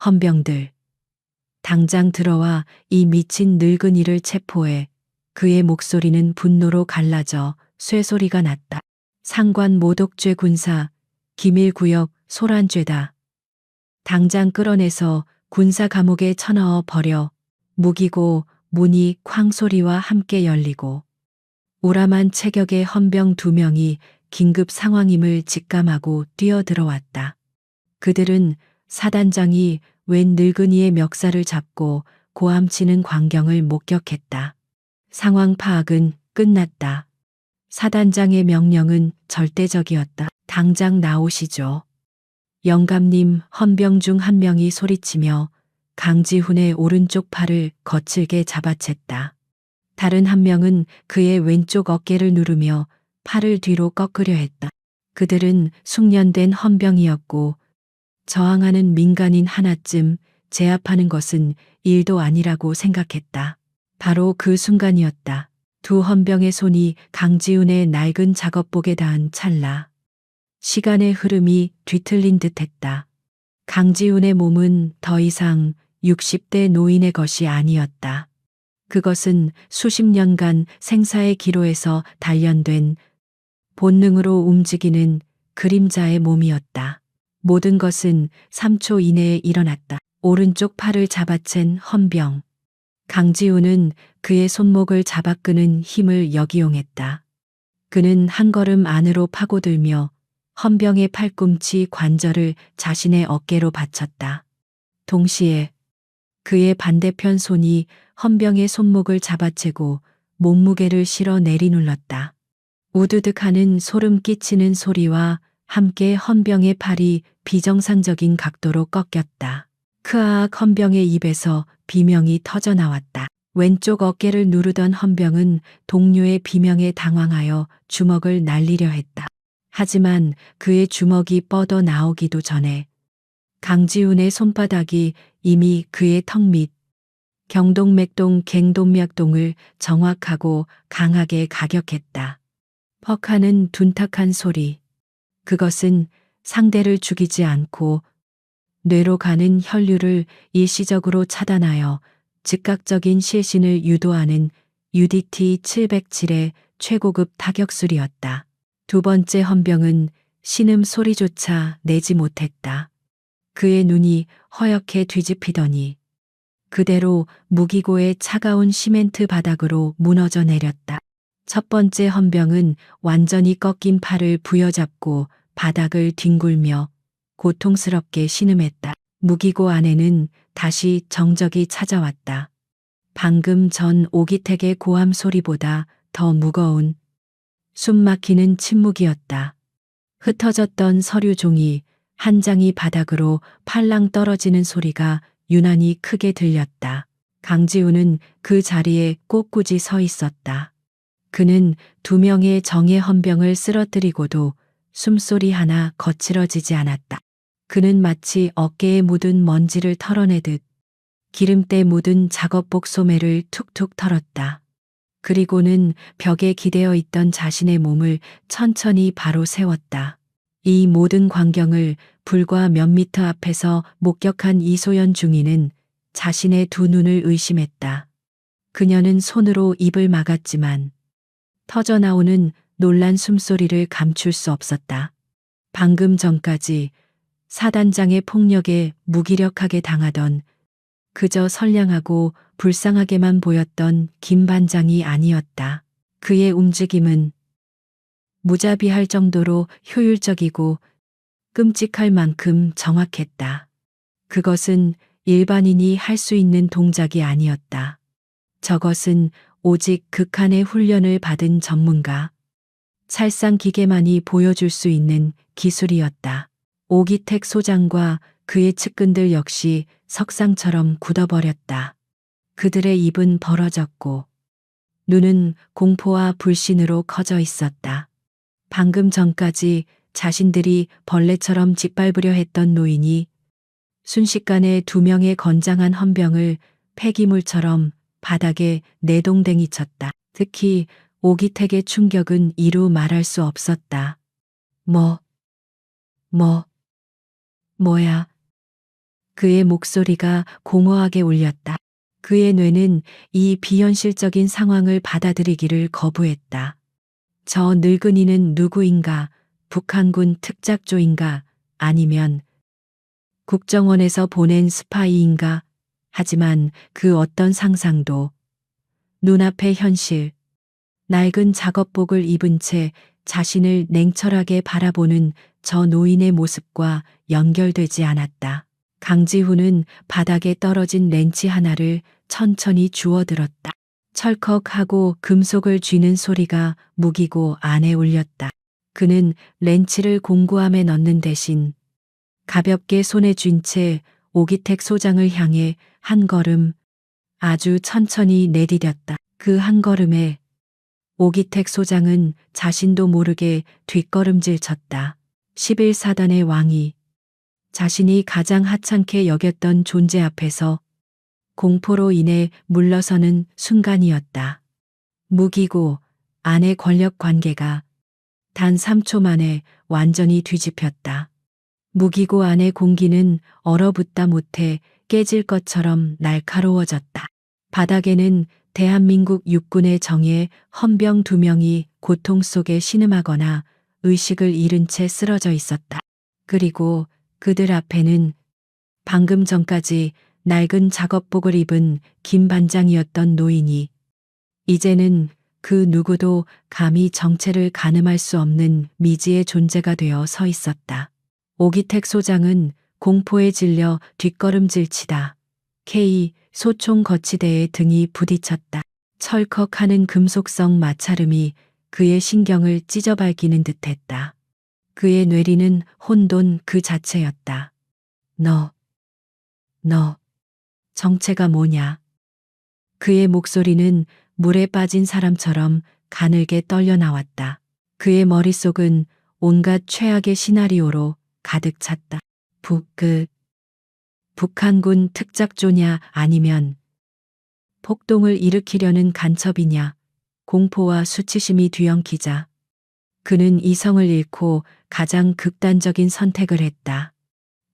헌병들. 당장 들어와 이 미친 늙은이를 체포해. 그의 목소리는 분노로 갈라져 쇠소리가 났다. 상관 모독죄 군사, 기밀구역 소란죄다. 당장 끌어내서 군사 감옥에 쳐넣어 버려 무기고 문이 쾅 소리와 함께 열리고 우람한 체격의 헌병 2명이 긴급 상황임을 직감하고 뛰어들어왔다. 그들은 사단장이 웬 늙은이의 멱살을 잡고 고함치는 광경을 목격했다. 상황 파악은 끝났다. 사단장의 명령은 절대적이었다. 당장 나오시죠. 영감님, 헌병 중 한 명이 소리치며 강지훈의 오른쪽 팔을 거칠게 잡아챘다. 다른 한 명은 그의 왼쪽 어깨를 누르며 팔을 뒤로 꺾으려 했다. 그들은 숙련된 헌병이었고 저항하는 민간인 하나쯤 제압하는 것은 일도 아니라고 생각했다. 바로 그 순간이었다. 두 헌병의 손이 강지훈의 낡은 작업복에 닿은 찰나. 시간의 흐름이 뒤틀린 듯했다. 강지훈의 몸은 더 이상 60대 노인의 것이 아니었다. 그것은 수십 년간 생사의 기로에서 단련된 본능으로 움직이는 그림자의 몸이었다. 모든 것은 3초 이내에 일어났다. 오른쪽 팔을 잡아챈 헌병. 강지훈은 그의 손목을 잡아끄는 힘을 역이용했다. 그는 한 걸음 안으로 파고들며 헌병의 팔꿈치 관절을 자신의 어깨로 받쳤다. 동시에 그의 반대편 손이 헌병의 손목을 잡아채고 몸무게를 실어 내리눌렀다. 우드득하는 소름 끼치는 소리와 함께 헌병의 팔이 비정상적인 각도로 꺾였다. 크아악 헌병의 입에서 비명이 터져 나왔다. 왼쪽 어깨를 누르던 헌병은 동료의 비명에 당황하여 주먹을 날리려 했다. 하지만 그의 주먹이 뻗어 나오기도 전에 강지훈의 손바닥이 이미 그의 턱 밑 경동맥동 갱동맥동을 정확하고 강하게 가격했다. 퍽하는 둔탁한 소리. 그것은 상대를 죽이지 않고 뇌로 가는 혈류를 일시적으로 차단하여 즉각적인 실신을 유도하는 UDT 707의 최고급 타격술이었다. 두 번째 헌병은 신음 소리조차 내지 못했다. 그의 눈이 허옇게 뒤집히더니 그대로 무기고의 차가운 시멘트 바닥으로 무너져 내렸다. 첫 번째 헌병은 완전히 꺾인 팔을 부여잡고 바닥을 뒹굴며 고통스럽게 신음했다. 무기고 안에는 다시 정적이 찾아왔다. 방금 전 오기택의 고함 소리보다 더 무거운 숨 막히는 침묵이었다. 흩어졌던 서류 종이 한 장이 바닥으로 팔랑 떨어지는 소리가 유난히 크게 들렸다. 강지훈은 그 자리에 꼿꼿이 서 있었다. 그는 2명의 정예 헌병을 쓰러뜨리고도 숨소리 하나 거칠어지지 않았다. 그는 마치 어깨에 묻은 먼지를 털어내듯 기름때 묻은 작업복 소매를 툭툭 털었다. 그리고는 벽에 기대어 있던 자신의 몸을 천천히 바로 세웠다. 이 모든 광경을 불과 몇 미터 앞에서 목격한 이소연 중위는 자신의 두 눈을 의심했다. 그녀는 손으로 입을 막았지만 터져나오는 놀란 숨소리를 감출 수 없었다. 방금 전까지 사단장의 폭력에 무기력하게 당하던 그저 선량하고 불쌍하게만 보였던 김 반장이 아니었다. 그의 움직임은 무자비할 정도로 효율적이고 끔찍할 만큼 정확했다. 그것은 일반인이 할 수 있는 동작이 아니었다. 저것은 오직 극한의 훈련을 받은 전문가, 찰상 기계만이 보여줄 수 있는 기술이었다. 오기택 소장과 그의 측근들 역시 석상처럼 굳어버렸다. 그들의 입은 벌어졌고 눈은 공포와 불신으로 커져 있었다. 방금 전까지 자신들이 벌레처럼 짓밟으려 했던 노인이 순식간에 2명의 건장한 헌병을 폐기물처럼 바닥에 내동댕이 쳤다. 특히 오기택의 충격은 이루 말할 수 없었다. 뭐야? 그의 목소리가 공허하게 울렸다. 그의 뇌는 이 비현실적인 상황을 받아들이기를 거부했다. 저 늙은이는 누구인가? 북한군 특작조인가? 아니면 국정원에서 보낸 스파이인가? 하지만 그 어떤 상상도 눈앞의 현실, 낡은 작업복을 입은 채 자신을 냉철하게 바라보는 저 노인의 모습과 연결되지 않았다. 강지훈은 바닥에 떨어진 렌치 하나를 천천히 주워들었다. 철컥하고 금속을 쥐는 소리가 무기고 안에 울렸다. 그는 렌치를 공구함에 넣는 대신 가볍게 손에 쥔 채 오기택 소장을 향해 한 걸음, 아주 천천히 내디뎠다. 그 한 걸음에 오기택 소장은 자신도 모르게 뒷걸음질 쳤다. 11사단의 왕이 자신이 가장 하찮게 여겼던 존재 앞에서 공포로 인해 물러서는 순간이었다. 무기고 안의 권력 관계가 단 3초 만에 완전히 뒤집혔다. 무기고 안의 공기는 얼어붙다 못해 깨질 것처럼 날카로워졌다. 바닥에는 대한민국 육군의 정예 헌병 2명이 고통 속에 신음하거나 의식을 잃은 채 쓰러져 있었다. 그리고 그들 앞에는 방금 전까지 낡은 작업복을 입은 김 반장이었던 노인이 이제는 그 누구도 감히 정체를 가늠할 수 없는 미지의 존재가 되어 서 있었다. 오기택 소장은 공포에 질려 뒷걸음질치다 K 소총 거치대에 등이 부딪혔다. 철컥하는 금속성 마찰음이 그의 신경을 찢어밟기는 듯했다. 그의 뇌리는 혼돈 그 자체였다. 너 정체가 뭐냐? 그의 목소리는 물에 빠진 사람처럼 가늘게 떨려 나왔다. 그의 머릿속은 온갖 최악의 시나리오로 가득 찼다. 북한군 특작조냐 아니면 폭동을 일으키려는 간첩이냐? 공포와 수치심이 뒤엉키자 그는 이성을 잃고 가장 극단적인 선택을 했다.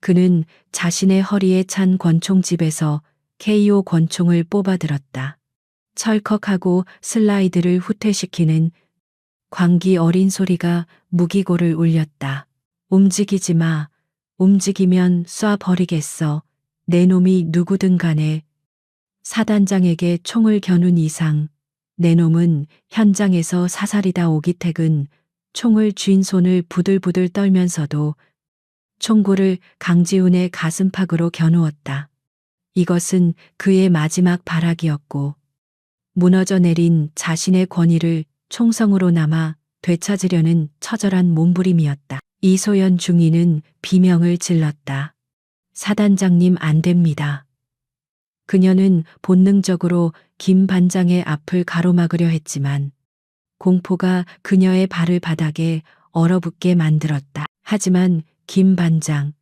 그는 자신의 허리에 찬 권총집에서 KO 권총을 뽑아들었다. 철컥하고 슬라이드를 후퇴시키는 광기 어린 소리가 무기고를 울렸다. 움직이지 마. 움직이면 쏴버리겠어. 내 놈이 누구든 간에 사단장에게 총을 겨눈 이상 내 놈은 현장에서 사살이다. 오기택은 총을 쥔 손을 부들부들 떨면서도 총구를 강지훈의 가슴팍으로 겨누었다. 이것은 그의 마지막 발악이었고 무너져 내린 자신의 권위를 총성으로 남아 되찾으려는 처절한 몸부림이었다. 이소연 중위는 비명을 질렀다. 사단장님 안 됩니다. 그녀는 본능적으로 김 반장의 앞을 가로막으려 했지만 공포가 그녀의 발을 바닥에 얼어붙게 만들었다. 하지만 김 반장,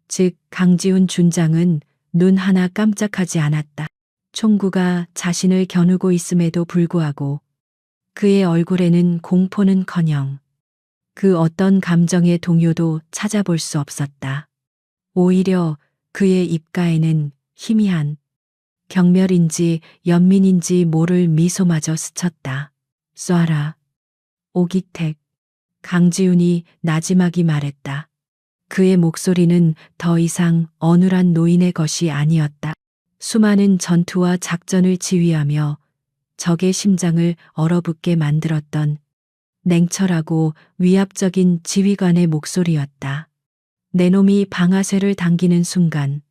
즉 강지훈 준장은 눈 하나 깜짝하지 않았다. 총구가 자신을 겨누고 있음에도 불구하고 그의 얼굴에는 공포는커녕 그 어떤 감정의 동요도 찾아볼 수 없었다. 오히려 그의 입가에는 희미한 경멸인지 연민인지 모를 미소마저 스쳤다. 쏴라. 오기택. 강지훈이 나지막이 말했다. 그의 목소리는 더 이상 어눌한 노인의 것이 아니었다. 수많은 전투와 작전을 지휘하며 적의 심장을 얼어붙게 만들었던 냉철하고 위압적인 지휘관의 목소리였다. 내 놈이 방아쇠를 당기는 순간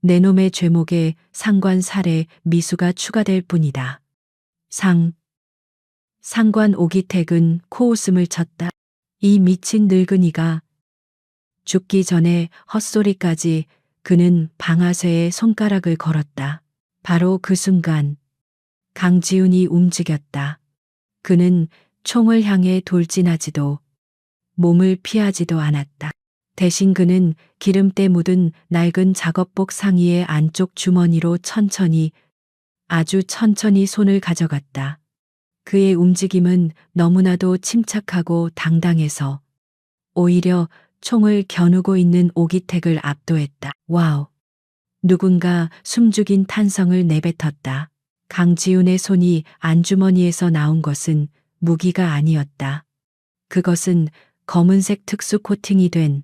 내 놈의 죄목에 상관 살해 미수가 추가될 뿐이다. 상관 오기택은 코웃음을 쳤다. 이 미친 늙은이가 죽기 전에 헛소리까지. 그는 방아쇠에 손가락을 걸었다. 바로 그 순간 강지훈이 움직였다. 그는 총을 향해 돌진하지도 몸을 피하지도 않았다. 대신 그는 기름때 묻은 낡은 작업복 상의의 안쪽 주머니로 천천히, 아주 천천히 손을 가져갔다. 그의 움직임은 너무나도 침착하고 당당해서 오히려 총을 겨누고 있는 오기택을 압도했다. 와우. 누군가 숨죽인 탄성을 내뱉었다. 강지훈의 손이 안주머니에서 나온 것은 무기가 아니었다. 그것은 검은색 특수 코팅이 된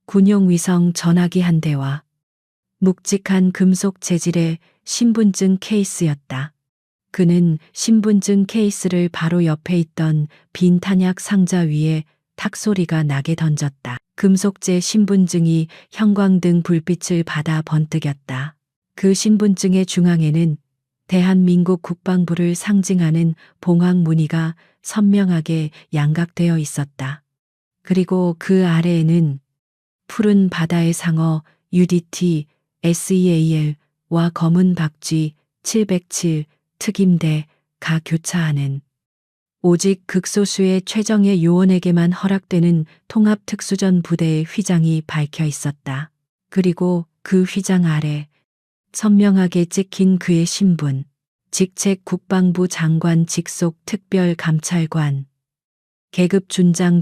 군용 위성 전화기 한 대와 묵직한 금속 재질의 신분증 케이스였다. 그는 신분증 케이스를 바로 옆에 있던 빈 탄약 상자 위에 탁 소리가 나게 던졌다. 금속재 신분증이 형광등 불빛을 받아 번뜩였다. 그 신분증의 중앙에는 대한민국 국방부를 상징하는 봉황 무늬가 선명하게 양각되어 있었다. 그리고 그 아래에는 푸른 바다의 상어 UDT SEAL와 검은 박쥐 707 특임대가 교차하는 오직 극소수의 최정예 요원에게만 허락되는 통합특수전 부대의 휘장이 밝혀 있었다. 그리고 그 휘장 아래 선명하게 찍힌 그의 신분, 직책 국방부 장관 직속 특별감찰관, 계급 준장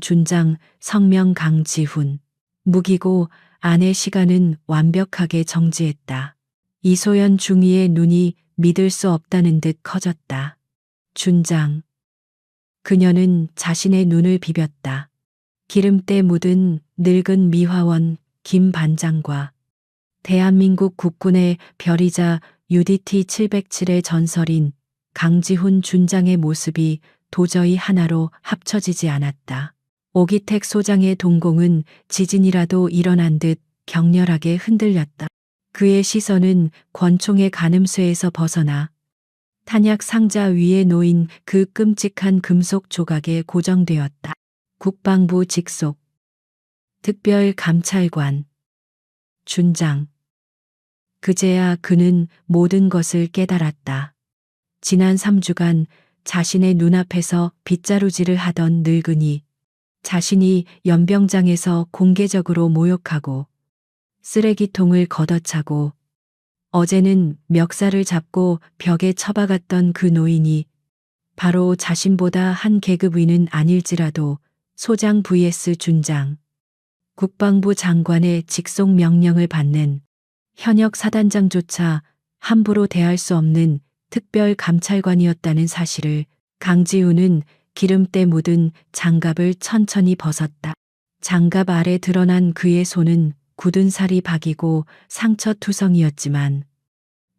성명 강지훈, 무기고 안의 시간은 완벽하게 정지했다. 이소연 중위의 눈이 믿을 수 없다는 듯 커졌다. 준장. 그녀는 자신의 눈을 비볐다. 기름때 묻은 늙은 미화원 김 반장과 대한민국 국군의 별이자 UDT 707의 전설인 강지훈 준장의 모습이 도저히 하나로 합쳐지지 않았다. 오기택 소장의 동공은 지진이라도 일어난 듯 격렬하게 흔들렸다. 그의 시선은 권총의 가늠쇠에서 벗어나 탄약 상자 위에 놓인 그 끔찍한 금속 조각에 고정되었다. 국방부 직속 특별감찰관 준장. 그제야 그는 모든 것을 깨달았다. 지난 3주간 자신의 눈앞에서 빗자루질을 하던 늙은이, 자신이 연병장에서 공개적으로 모욕하고 쓰레기통을 걷어차고 어제는 멱살을 잡고 벽에 처박았던 그 노인이 바로 자신보다 한 계급 위는 아닐지라도 소장 vs 준장, 국방부 장관의 직속 명령을 받는 현역 사단장조차 함부로 대할 수 없는 특별감찰관이었다는 사실을 강지훈은 기름때 묻은 장갑을 천천히 벗었다. 장갑 아래 드러난 그의 손은 굳은 살이 박이고 상처투성이었지만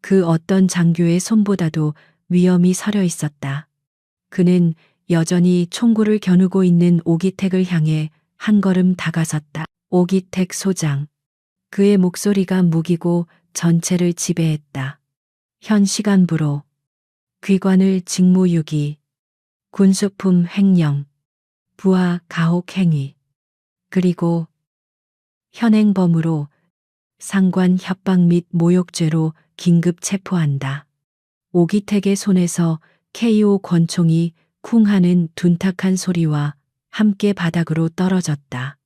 그 어떤 장교의 손보다도 위엄이 서려 있었다. 그는 여전히 총구를 겨누고 있는 오기택을 향해 한 걸음 다가섰다. 오기택 소장. 그의 목소리가 무기고 전체를 지배했다. 현 시간부로 귀관을 직무유기, 군수품 횡령, 부하 가혹 행위, 그리고 현행범으로 상관 협박 및 모욕죄로 긴급 체포한다. 오기택의 손에서 KO 권총이 쿵 하는 둔탁한 소리와 함께 바닥으로 떨어졌다.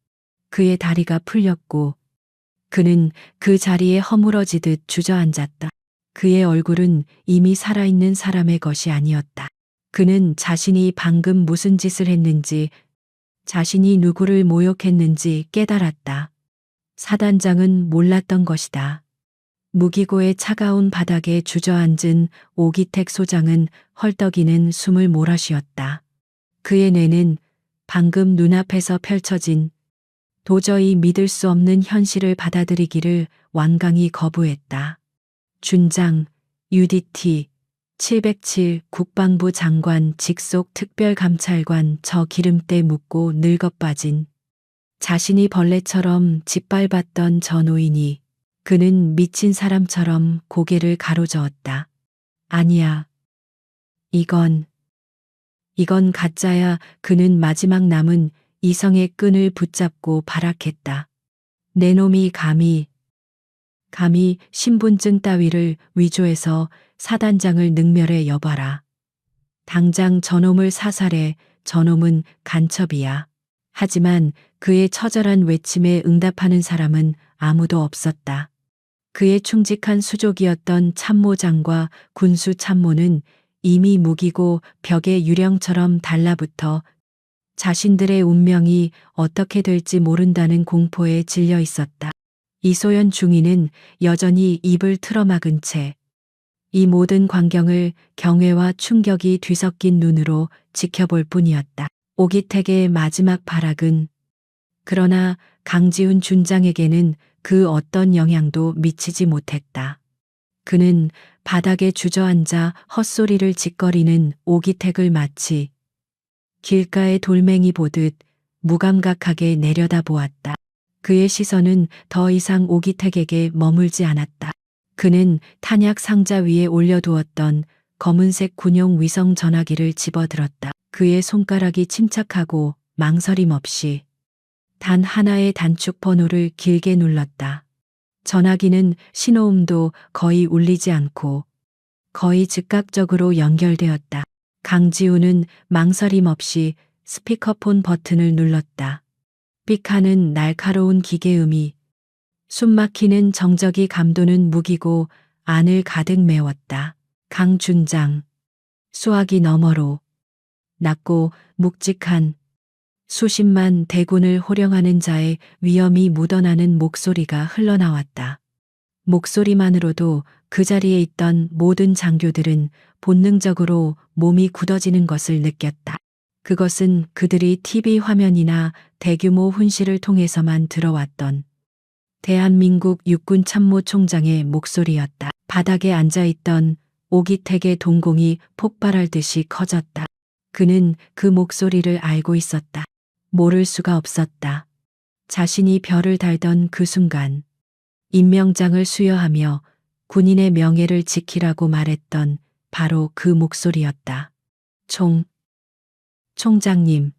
그의 다리가 풀렸고 그는 그 자리에 허물어지듯 주저앉았다. 그의 얼굴은 이미 살아있는 사람의 것이 아니었다. 그는 자신이 방금 무슨 짓을 했는지, 자신이 누구를 모욕했는지 깨달았다. 사단장은 몰랐던 것이다. 무기고의 차가운 바닥에 주저앉은 오기택 소장은 헐떡이는 숨을 몰아쉬었다. 그의 뇌는 방금 눈앞에서 펼쳐진 도저히 믿을 수 없는 현실을 받아들이기를 완강히 거부했다. 준장, UDT 707 국방부 장관 직속 특별감찰관 저 기름때 묻고 늙어빠진 자신이 벌레처럼 짓밟았던 저 노인이 그는 미친 사람처럼 고개를 가로저었다. 아니야. 이건 가짜야. 그는 마지막 남은 이성의 끈을 붙잡고 발악했다. 내 놈이 감히 신분증 따위를 위조해서 사단장을 능멸해 여봐라. 당장 저놈을 사살해. 저놈은 간첩이야. 하지만 그의 처절한 외침에 응답하는 사람은 아무도 없었다. 그의 충직한 수족이었던 참모장과 군수 참모는 이미 무기고 벽에 유령처럼 달라붙어 자신들의 운명이 어떻게 될지 모른다는 공포에 질려 있었다. 이소연 중위는 여전히 입을 틀어막은 채 이 모든 광경을 경외와 충격이 뒤섞인 눈으로 지켜볼 뿐이었다. 오기택의 마지막 발악은 그러나 강지훈 준장에게는 그 어떤 영향도 미치지 못했다. 그는 바닥에 주저앉아 헛소리를 짓거리는 오기택을 마치 길가의 돌멩이 보듯 무감각하게 내려다보았다. 그의 시선은 더 이상 오기택에게 머물지 않았다. 그는 탄약 상자 위에 올려두었던 검은색 군용 위성 전화기를 집어들었다. 그의 손가락이 침착하고 망설임 없이 단 하나의 단축 번호를 길게 눌렀다. 전화기는 신호음도 거의 울리지 않고 거의 즉각적으로 연결되었다. 강지훈은 망설임 없이 스피커폰 버튼을 눌렀다. 삑하는 날카로운 기계음이 숨막히는 정적이 감도는 무기고 안을 가득 메웠다. 강준장. 수화기 너머로 낮고 묵직한 수십만 대군을 호령하는 자의 위엄이 묻어나는 목소리가 흘러나왔다. 목소리만으로도 그 자리에 있던 모든 장교들은 본능적으로 몸이 굳어지는 것을 느꼈다. 그것은 그들이 TV 화면이나 대규모 훈시를 통해서만 들어왔던 대한민국 육군 참모총장의 목소리였다. 바닥에 앉아있던 오기택의 동공이 폭발할 듯이 커졌다. 그는 그 목소리를 알고 있었다. 모를 수가 없었다. 자신이 별을 달던 그 순간 임명장을 수여하며 군인의 명예를 지키라고 말했던 바로 그 목소리였다. 총장님.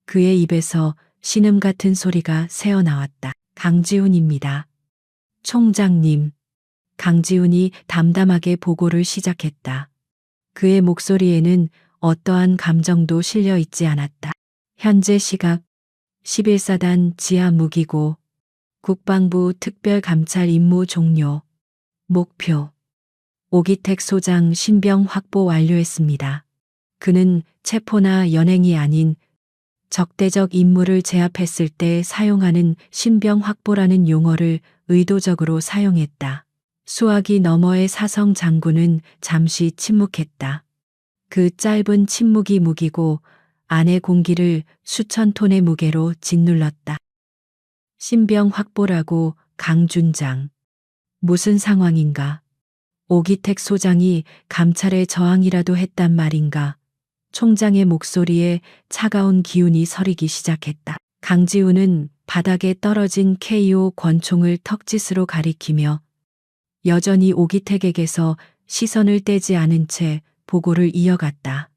그의 입에서 신음 같은 소리가 새어나왔다. 강지훈입니다. 총장님. 강지훈이 담담하게 보고를 시작했다. 그의 목소리에는 어떠한 감정도 실려 있지 않았다. 현재 시각 11사단 지하 무기고 국방부 특별감찰 임무 종료. 목표. 오기택 소장 신병 확보 완료했습니다. 그는 체포나 연행이 아닌 적대적 임무를 제압했을 때 사용하는 신병 확보라는 용어를 의도적으로 사용했다. 수화기 너머의 사성 장군은 잠시 침묵했다. 그 짧은 침묵이 무기고 안의 공기를 수천 톤의 무게로 짓눌렀다. 신병 확보라고. 강준장. 무슨 상황인가? 오기택 소장이 감찰에 저항이라도 했단 말인가? 총장의 목소리에 차가운 기운이 서리기 시작했다. 강지훈은 바닥에 떨어진 KO 권총을 턱짓으로 가리키며 여전히 오기택에게서 시선을 떼지 않은 채 보고를 이어갔다.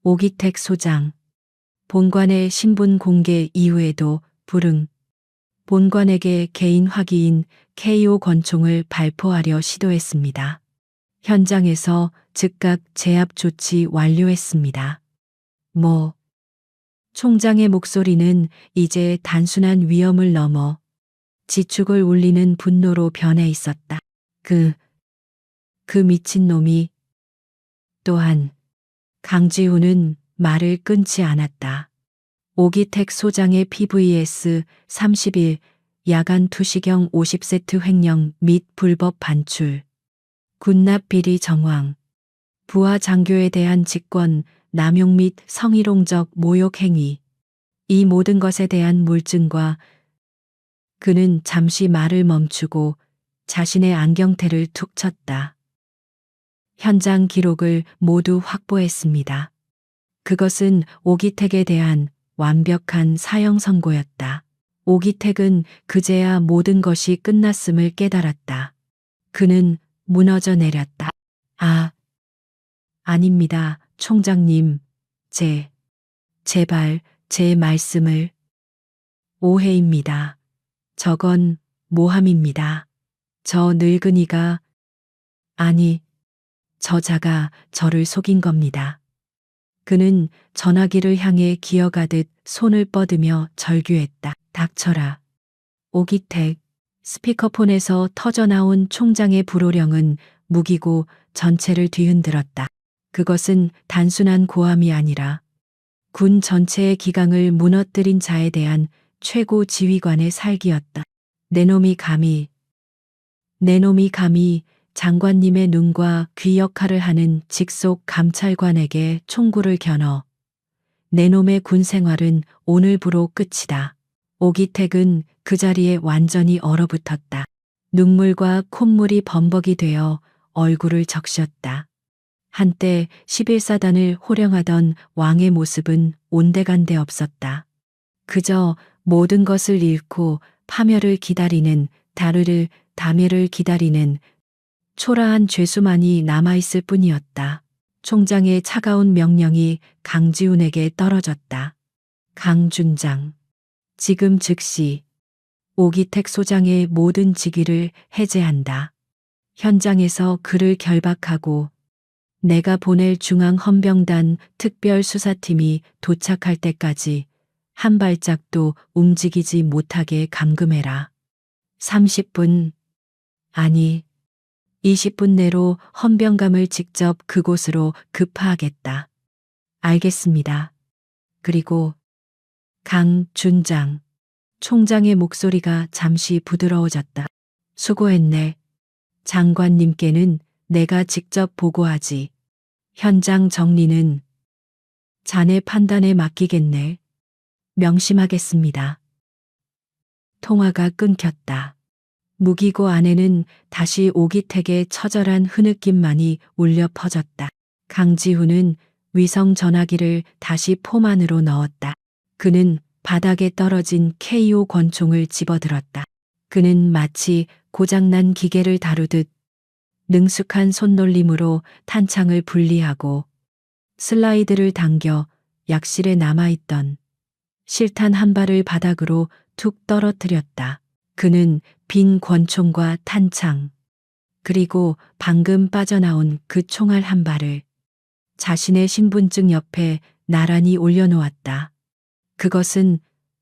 오기택 소장. 본관의 신분 공개 이후에도 불응. 본관에게 개인 화기인 KO 권총을 발포하려 시도했습니다. 현장에서 즉각 제압 조치 완료했습니다. 총장의 목소리는 이제 단순한 위험을 넘어 지축을 울리는 분노로 변해 있었다. 그 미친놈이. 또한 강지훈은 말을 끊지 않았다. 오기택 소장의 PVS 31 야간 투시경 50세트 횡령 및 불법 반출, 군납 비리 정황, 부하 장교에 대한 직권 남용 및 성희롱적 모욕 행위, 이 모든 것에 대한 물증과. 그는 잠시 말을 멈추고 자신의 안경테를 툭 쳤다. 현장 기록을 모두 확보했습니다. 그것은 오기택에 대한 완벽한 사형 선고였다. 오기택은 그제야 모든 것이 끝났음을 깨달았다. 그는 무너져 내렸다. 아닙니다, 총장님. 제발 제 말씀을. 오해입니다. 저건 모함입니다. 저 늙은이가, 아니, 저자가 저를 속인 겁니다. 그는 전화기를 향해 기어가듯 손을 뻗으며 절규했다. 닥쳐라. 오기택. 스피커폰에서 터져나온 총장의 불호령은 무기고 전체를 뒤흔들었다. 그것은 단순한 고함이 아니라 군 전체의 기강을 무너뜨린 자에 대한 최고 지휘관의 살기였다. 내 놈이 감히 장관님의 눈과 귀 역할을 하는 직속 감찰관에게 총구를 겨눠. 내 놈의 군 생활은 오늘부로 끝이다. 오기택은 그 자리에 완전히 얼어붙었다. 눈물과 콧물이 범벅이 되어 얼굴을 적셨다. 한때 11사단을 호령하던 왕의 모습은 온데간데 없었다. 그저 모든 것을 잃고 파멸을 기다리는 다메를 기다리는 초라한 죄수만이 남아있을 뿐이었다. 총장의 차가운 명령이 강지훈에게 떨어졌다. 강준장. 지금 즉시 오기택 소장의 모든 직위를 해제한다. 현장에서 그를 결박하고 내가 보낼 중앙헌병단 특별수사팀이 도착할 때까지 한 발짝도 움직이지 못하게 감금해라. 30분, 아니 20분 내로 헌병감을 직접 그곳으로 급파하겠다. 알겠습니다. 그리고 강준장. 총장의 목소리가 잠시 부드러워졌다. 수고했네. 장관님께는 내가 직접 보고하지. 현장 정리는 자네 판단에 맡기겠네. 명심하겠습니다. 통화가 끊겼다. 무기고 안에는 다시 오기택의 처절한 흐느낌만이 울려 퍼졌다. 강지훈은 위성 전화기를 다시 폼 안으로 넣었다. 그는 바닥에 떨어진 KO 권총을 집어들었다. 그는 마치 고장난 기계를 다루듯 능숙한 손놀림으로 탄창을 분리하고 슬라이드를 당겨 약실에 남아있던 실탄 한 발을 바닥으로 툭 떨어뜨렸다. 그는 빈 권총과 탄창, 그리고 방금 빠져나온 그 총알 한 발을 자신의 신분증 옆에 나란히 올려놓았다. 그것은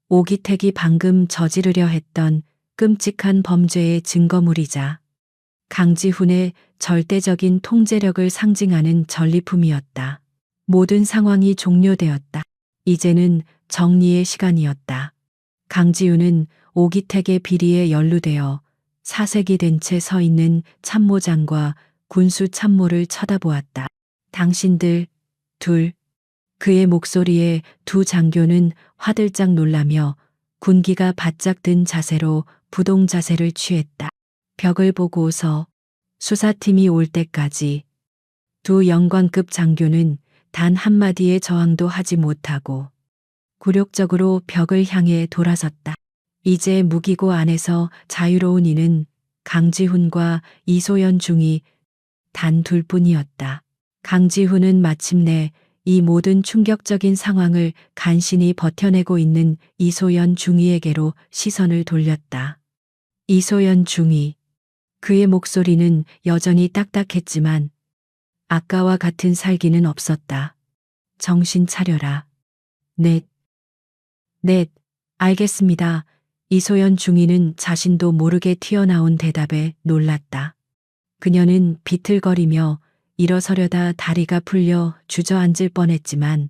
오기택이 방금 저지르려 했던 끔찍한 범죄의 증거물이자 강지훈의 절대적인 통제력을 상징하는 전리품이었다. 모든 상황이 종료되었다. 이제는 정리의 시간이었다. 강지훈은 오기택의 비리에 연루되어 사색이 된 채 서 있는 참모장과 군수 참모를 쳐다보았다. 당신들 둘. 그의 목소리에 두 장교는 화들짝 놀라며 군기가 바짝 든 자세로 부동 자세를 취했다. 벽을 보고서 수사팀이 올 때까지 두 영관급 장교는 단 한마디의 저항도 하지 못하고 굴욕적으로 벽을 향해 돌아섰다. 이제 무기고 안에서 자유로운 이는 강지훈과 이소연 중이 단 둘뿐이었다. 강지훈은 마침내 이 모든 충격적인 상황을 간신히 버텨내고 있는 이소연 중위에게로 시선을 돌렸다. 이소연 중위. 그의 목소리는 여전히 딱딱했지만 아까와 같은 살기는 없었다. 정신 차려라. 넷. 알겠습니다. 이소연 중위는 자신도 모르게 튀어나온 대답에 놀랐다. 그녀는 비틀거리며 일어서려다 다리가 풀려 주저앉을 뻔했지만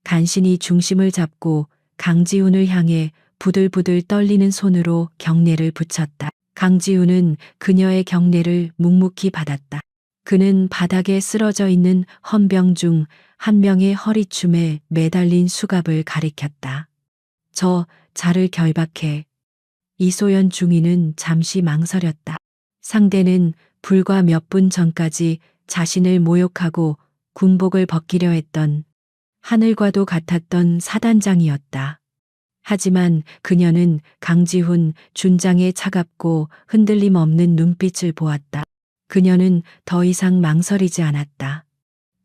간신히 중심을 잡고 강지훈을 향해 부들부들 떨리는 손으로 경례를 붙였다. 강지훈은 그녀의 경례를 묵묵히 받았다. 그는 바닥에 쓰러져 있는 헌병 중 한 명의 허리춤에 매달린 수갑을 가리켰다. 저 자를 결박해. 이소연 중위는 잠시 망설였다. 상대는 불과 몇 분 전까지 자신을 모욕하고 군복을 벗기려 했던 하늘과도 같았던 사단장이었다. 하지만 그녀는 강지훈 준장의 차갑고 흔들림 없는 눈빛을 보았다. 그녀는 더 이상 망설이지 않았다.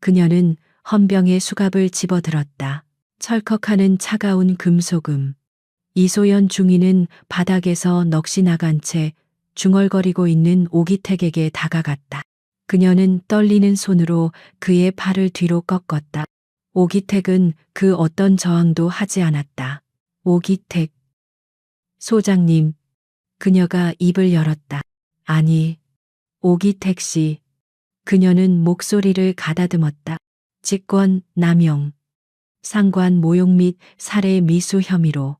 그녀는 헌병의 수갑을 집어들었다. 철컥하는 차가운 금소금. 이소연 중위는 바닥에서 넋이 나간 채 중얼거리고 있는 오기택에게 다가갔다. 그녀는 떨리는 손으로 그의 팔을 뒤로 꺾었다. 오기택은 그 어떤 저항도 하지 않았다. 오기택. 소장님. 그녀가 입을 열었다. 아니, 오기택 씨. 그녀는 목소리를 가다듬었다. 직권 남용, 상관 모욕 및 살해 미수 혐의로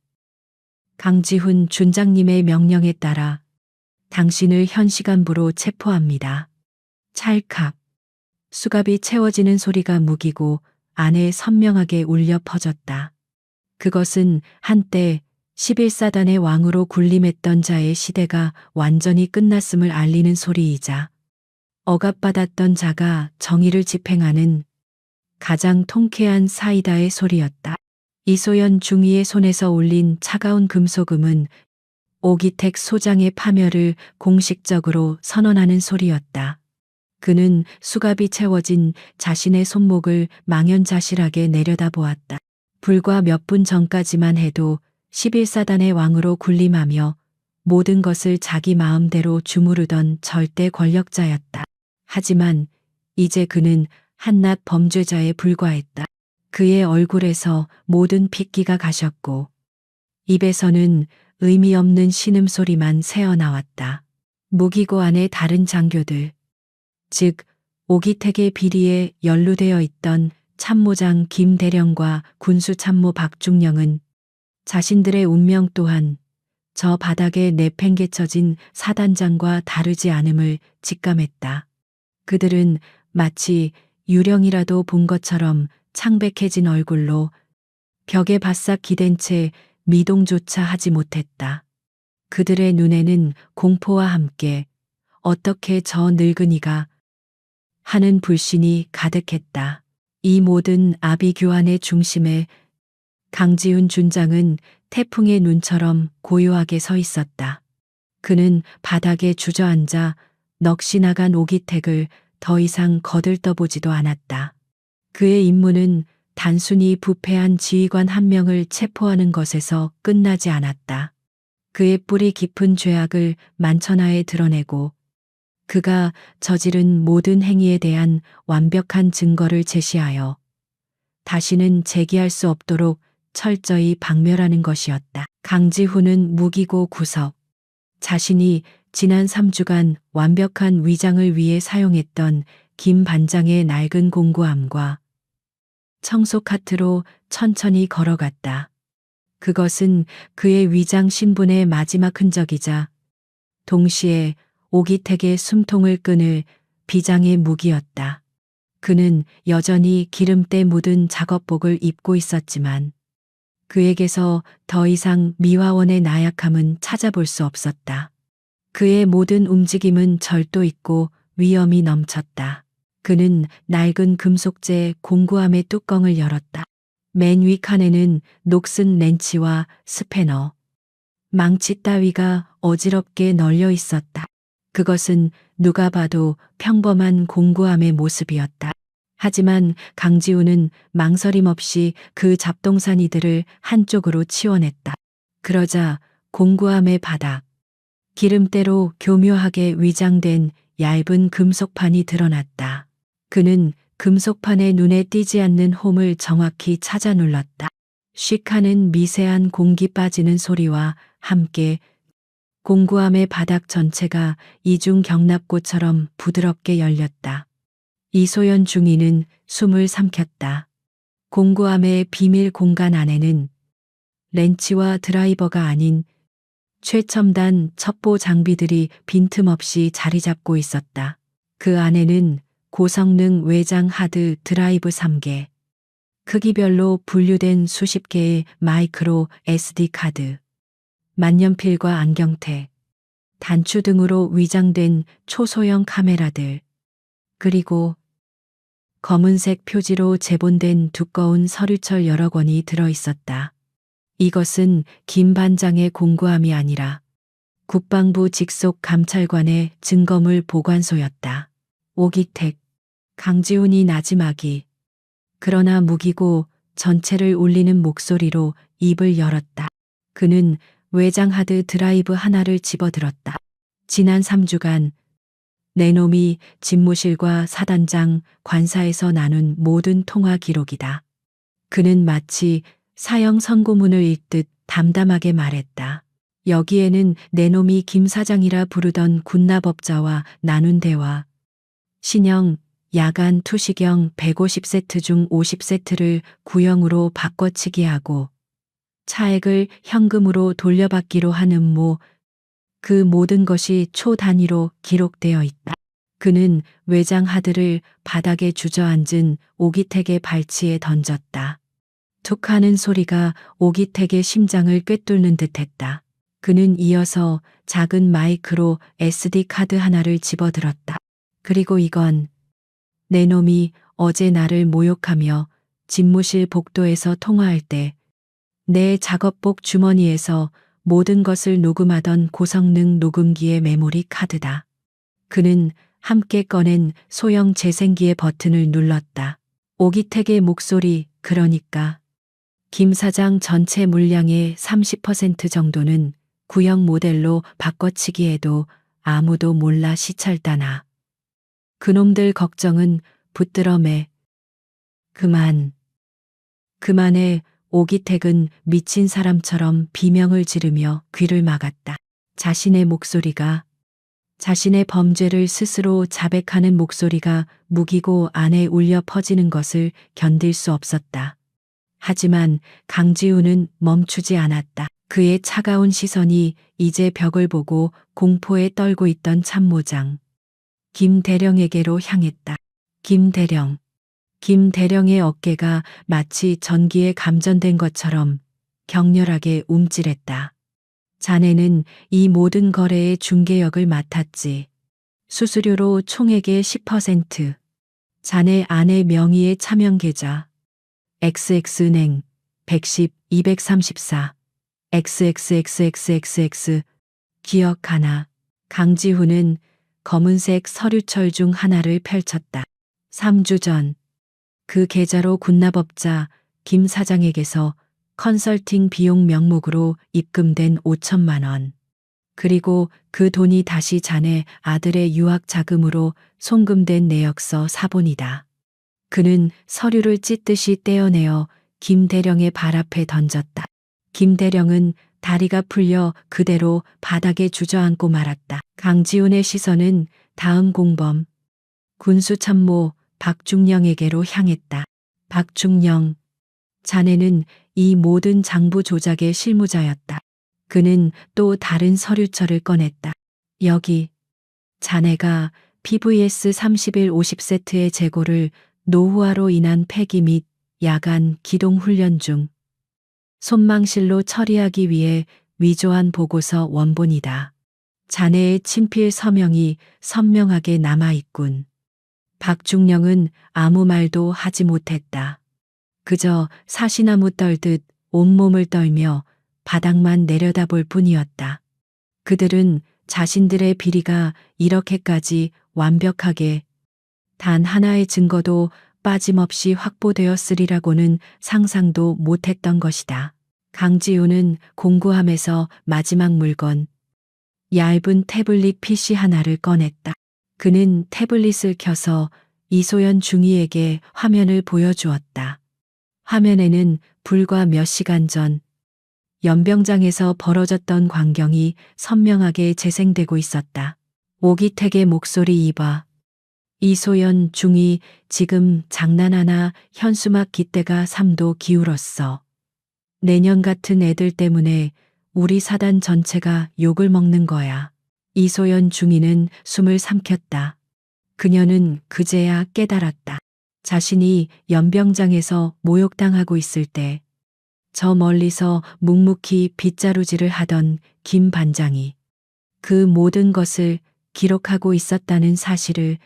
강지훈 준장님의 명령에 따라 당신을 현시간부로 체포합니다. 찰칵. 수갑이 채워지는 소리가 무기고 안에 선명하게 울려 퍼졌다. 그것은 한때 11사단의 왕으로 군림했던 자의 시대가 완전히 끝났음을 알리는 소리이자 억압받았던 자가 정의를 집행하는 가장 통쾌한 사이다의 소리였다. 이소연 중위의 손에서 올린 차가운 금소금은 오기택 소장의 파멸을 공식적으로 선언하는 소리였다. 그는 수갑이 채워진 자신의 손목을 망연자실하게 내려다보았다. 불과 몇 분 전까지만 해도 11사단의 왕으로 군림하며 모든 것을 자기 마음대로 주무르던 절대 권력자였다. 하지만 이제 그는 한낱 범죄자에 불과했다. 그의 얼굴에서 모든 핏기가 가셨고 입에서는 의미 없는 신음소리만 새어나왔다. 무기고 안의 다른 장교들, 즉 오기택의 비리에 연루되어 있던 참모장 김대령과 군수참모 박중령은 자신들의 운명 또한 저 바닥에 내팽개쳐진 사단장과 다르지 않음을 직감했다. 그들은 마치 유령이라도 본 것처럼 창백해진 얼굴로 벽에 바싹 기댄 채 미동조차 하지 못했다. 그들의 눈에는 공포와 함께 어떻게 저 늙은이가 하는 불신이 가득했다. 이 모든 아비규환의 중심에 강지훈 준장은 태풍의 눈처럼 고요하게 서 있었다. 그는 바닥에 주저앉아 넋이 나간 오기택을 더 이상 거들떠보지도 않았다. 그의 임무는 단순히 부패한 지휘관 한 명을 체포하는 것에서 끝나지 않았다. 그의 뿌리 깊은 죄악을 만천하에 드러내고 그가 저지른 모든 행위에 대한 완벽한 증거를 제시하여 다시는 재기할 수 없도록 철저히 박멸하는 것이었다. 강지훈은 무기고 구석, 자신이 지난 3주간 완벽한 위장을 위해 사용했던 김 반장의 낡은 공구함과 청소 카트로 천천히 걸어갔다. 그것은 그의 위장 신분의 마지막 흔적이자 동시에 오기택의 숨통을 끊을 비장의 무기였다. 그는 여전히 기름때 묻은 작업복을 입고 있었지만 그에게서 더 이상 미화원의 나약함은 찾아볼 수 없었다. 그의 모든 움직임은 절도 있고 위험이 넘쳤다. 그는 낡은 금속재 공구함의 뚜껑을 열었다. 맨 위 칸에는 녹슨 렌치와 스패너, 망치 따위가 어지럽게 널려 있었다. 그것은 누가 봐도 평범한 공구함의 모습이었다. 하지만 강지훈은 망설임 없이 그 잡동사니들을 한쪽으로 치워냈다. 그러자 공구함의 바닥, 기름때로 교묘하게 위장된 얇은 금속판이 드러났다. 그는 금속판에 눈에 띄지 않는 홈을 정확히 찾아 눌렀다. 씩 하는 미세한 공기 빠지는 소리와 함께 공구함의 바닥 전체가 이중 경납고처럼 부드럽게 열렸다. 이소연 중위는 숨을 삼켰다. 공구함의 비밀 공간 안에는 렌치와 드라이버가 아닌 최첨단 첩보 장비들이 빈틈없이 자리 잡고 있었다. 그 안에는 고성능 외장 하드 드라이브 3개, 크기별로 분류된 수십 개의 마이크로 SD 카드, 만년필과 안경테, 단추 등으로 위장된 초소형 카메라들, 그리고 검은색 표지로 제본된 두꺼운 서류철 여러 권이 들어 있었다. 이것은 김 반장의 공구함이 아니라 국방부 직속 감찰관의 증거물 보관소였다. 오기택, 강지훈이 나지막이 그러나 무기고 전체를 울리는 목소리로 입을 열었다. 그는 외장 하드 드라이브 하나를 집어들었다. 지난 3주간 내 놈이 집무실과 사단장, 관사에서 나눈 모든 통화 기록이다. 그는 마치 사형 선고문을 읽듯 담담하게 말했다. 여기에는 내 놈이 김 사장이라 부르던 군납업자와 나눈 대화, 신형, 야간 투시경 150세트 중 50세트를 구형으로 바꿔치기 하고 차액을 현금으로 돌려받기로 한 음모, 그 모든 것이 초 단위로 기록되어 있다. 그는 외장 하드를 바닥에 주저앉은 오기택의 발치에 던졌다. 툭 하는 소리가 오기택의 심장을 꿰뚫는 듯했다. 그는 이어서 작은 마이크로 SD 카드 하나를 집어들었다. 그리고 이건 내 놈이 어제 나를 모욕하며 집무실 복도에서 통화할 때 내 작업복 주머니에서 모든 것을 녹음하던 고성능 녹음기의 메모리 카드다. 그는 함께 꺼낸 소형 재생기의 버튼을 눌렀다. 오기택의 목소리, 그러니까 김 사장 전체 물량의 30% 정도는 구형 모델로 바꿔치기해도 아무도 몰라 시찰다나. 그놈들 걱정은 붙들어매. 그만해. 오기택은 미친 사람처럼 비명을 지르며 귀를 막았다. 자신의 목소리가, 자신의 범죄를 스스로 자백하는 목소리가 무기고 안에 울려 퍼지는 것을 견딜 수 없었다. 하지만 강지우는 멈추지 않았다. 그의 차가운 시선이 이제 벽을 보고 공포에 떨고 있던 참모장 김 대령에게로 향했다. 김 대령의 어깨가 마치 전기에 감전된 것처럼 격렬하게 움찔했다. 자네는 이 모든 거래의 중개역을 맡았지. 수수료로 총액의 10%. 자네 아내 명의의 차명계좌. XX은행 110-234 XXXXXX 기억하나. 강지훈은 검은색 서류철 중 하나를 펼쳤다. 3주 전 그 계좌로 군납업자 김 사장에게서 컨설팅 비용 명목으로 입금된 5천만 원. 그리고 그 돈이 다시 자네 아들의 유학 자금으로 송금된 내역서 사본이다. 그는 서류를 찢듯이 떼어내어 김 대령의 발 앞에 던졌다. 김 대령은 다리가 풀려 그대로 바닥에 주저앉고 말았다. 강지훈의 시선은 다음 공범 군수참모 박중령에게로 향했다. 박중령, 자네는 이 모든 장부 조작의 실무자였다. 그는 또 다른 서류철을 꺼냈다. 여기, 자네가 PVS 31 50세트의 재고를 노후화로 인한 폐기 및 야간 기동 훈련 중 손망실로 처리하기 위해 위조한 보고서 원본이다. 자네의 친필 서명이 선명하게 남아있군. 박중령은 아무 말도 하지 못했다. 그저 사시나무 떨듯 온몸을 떨며 바닥만 내려다볼 뿐이었다. 그들은 자신들의 비리가 이렇게까지 완벽하게 단 하나의 증거도 빠짐없이 확보되었으리라고는 상상도 못했던 것이다. 강지우는 공구함에서 마지막 물건, 얇은 태블릿 PC 하나를 꺼냈다. 그는 태블릿을 켜서 이소연 중위에게 화면을 보여주었다. 화면에는 불과 몇 시간 전 연병장에서 벌어졌던 광경이 선명하게 재생되고 있었다. 오기택의 목소리 이봐. 이소연 중위 지금 장난하나 현수막 깃대가 3도 기울었어. 내년 같은 애들 때문에 우리 사단 전체가 욕을 먹는 거야. 이소연 중위는 숨을 삼켰다. 그녀는 그제야 깨달았다. 자신이 연병장에서 모욕당하고 있을 때 저 멀리서 묵묵히 빗자루질을 하던 김 반장이 그 모든 것을 기록하고 있었다는 사실을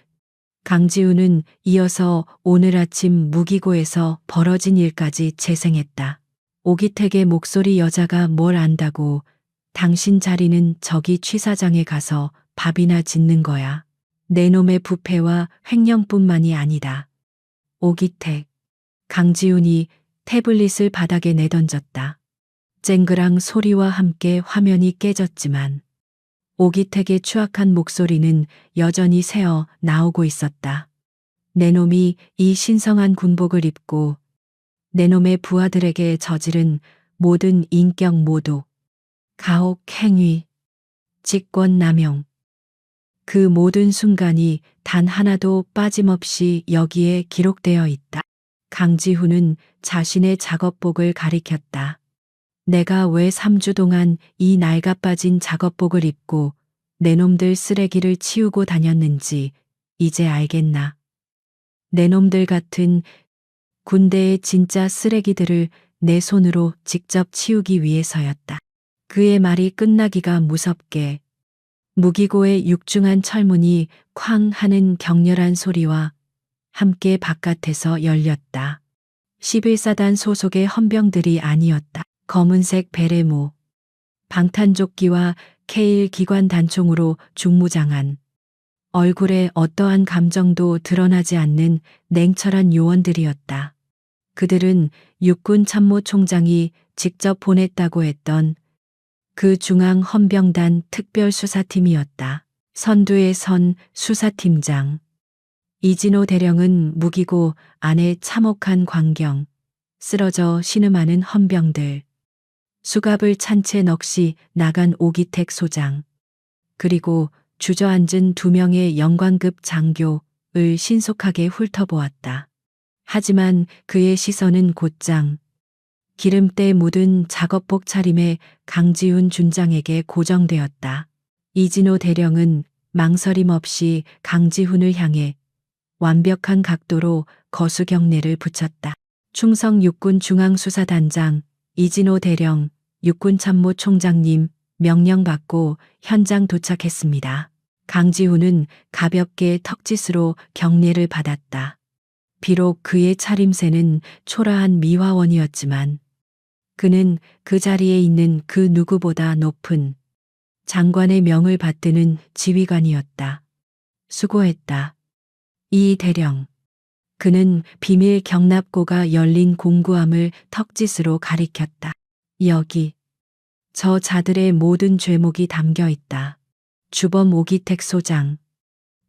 강지우는 이어서 오늘 아침 무기고에서 벌어진 일까지 재생했다. 오기택의 목소리 여자가 뭘 안다고 당신 자리는 저기 취사장에 가서 밥이나 짓는 거야. 내 놈의 부패와 횡령뿐만이 아니다. 오기택. 강지훈이 태블릿을 바닥에 내던졌다. 쨍그랑 소리와 함께 화면이 깨졌지만 오기택의 추악한 목소리는 여전히 새어 나오고 있었다. 내 놈이 이 신성한 군복을 입고 내 놈의 부하들에게 저지른 모든 인격 모독, 가혹 행위, 직권 남용, 그 모든 순간이 단 하나도 빠짐없이 여기에 기록되어 있다. 강지훈은 자신의 작업복을 가리켰다. 내가 왜 3주 동안 이 낡아빠진 작업복을 입고 내 놈들 쓰레기를 치우고 다녔는지 이제 알겠나. 내 놈들 같은 군대의 진짜 쓰레기들을 내 손으로 직접 치우기 위해서였다. 그의 말이 끝나기가 무섭게 무기고의 육중한 철문이 쾅 하는 격렬한 소리와 함께 바깥에서 열렸다. 11사단 소속의 헌병들이 아니었다. 검은색 베레모, 방탄조끼와 K1 기관 단총으로 중무장한 얼굴에 어떠한 감정도 드러나지 않는 냉철한 요원들이었다. 그들은 육군 참모총장이 직접 보냈다고 했던 그 중앙 헌병단 특별수사팀이었다. 선두에 선 수사팀장. 이진호 대령은 무기고 안에 참혹한 광경, 쓰러져 신음하는 헌병들, 수갑을 찬 채 넋이 나간 오기택 소장, 그리고 주저앉은 2명의 영관급 장교를 신속하게 훑어보았다. 하지만 그의 시선은 곧장 기름때 묻은 작업복 차림의 강지훈 준장에게 고정되었다. 이진호 대령은 망설임 없이 강지훈을 향해 완벽한 각도로 거수경례를 붙였다. 충성 육군 중앙수사단장 이진호 대령 육군참모총장님 명령 받고 현장 도착했습니다. 강지훈은 가볍게 턱짓으로 경례를 받았다. 비록 그의 차림새는 초라한 미화원이었지만 그는 그 자리에 있는 그 누구보다 높은 장관의 명을 받드는 지휘관이었다. 수고했다. 이 대령. 그는 비밀 경납고가 열린 공구함을 턱짓으로 가리켰다. 여기. 저 자들의 모든 죄목이 담겨 있다. 주범 오기택 소장,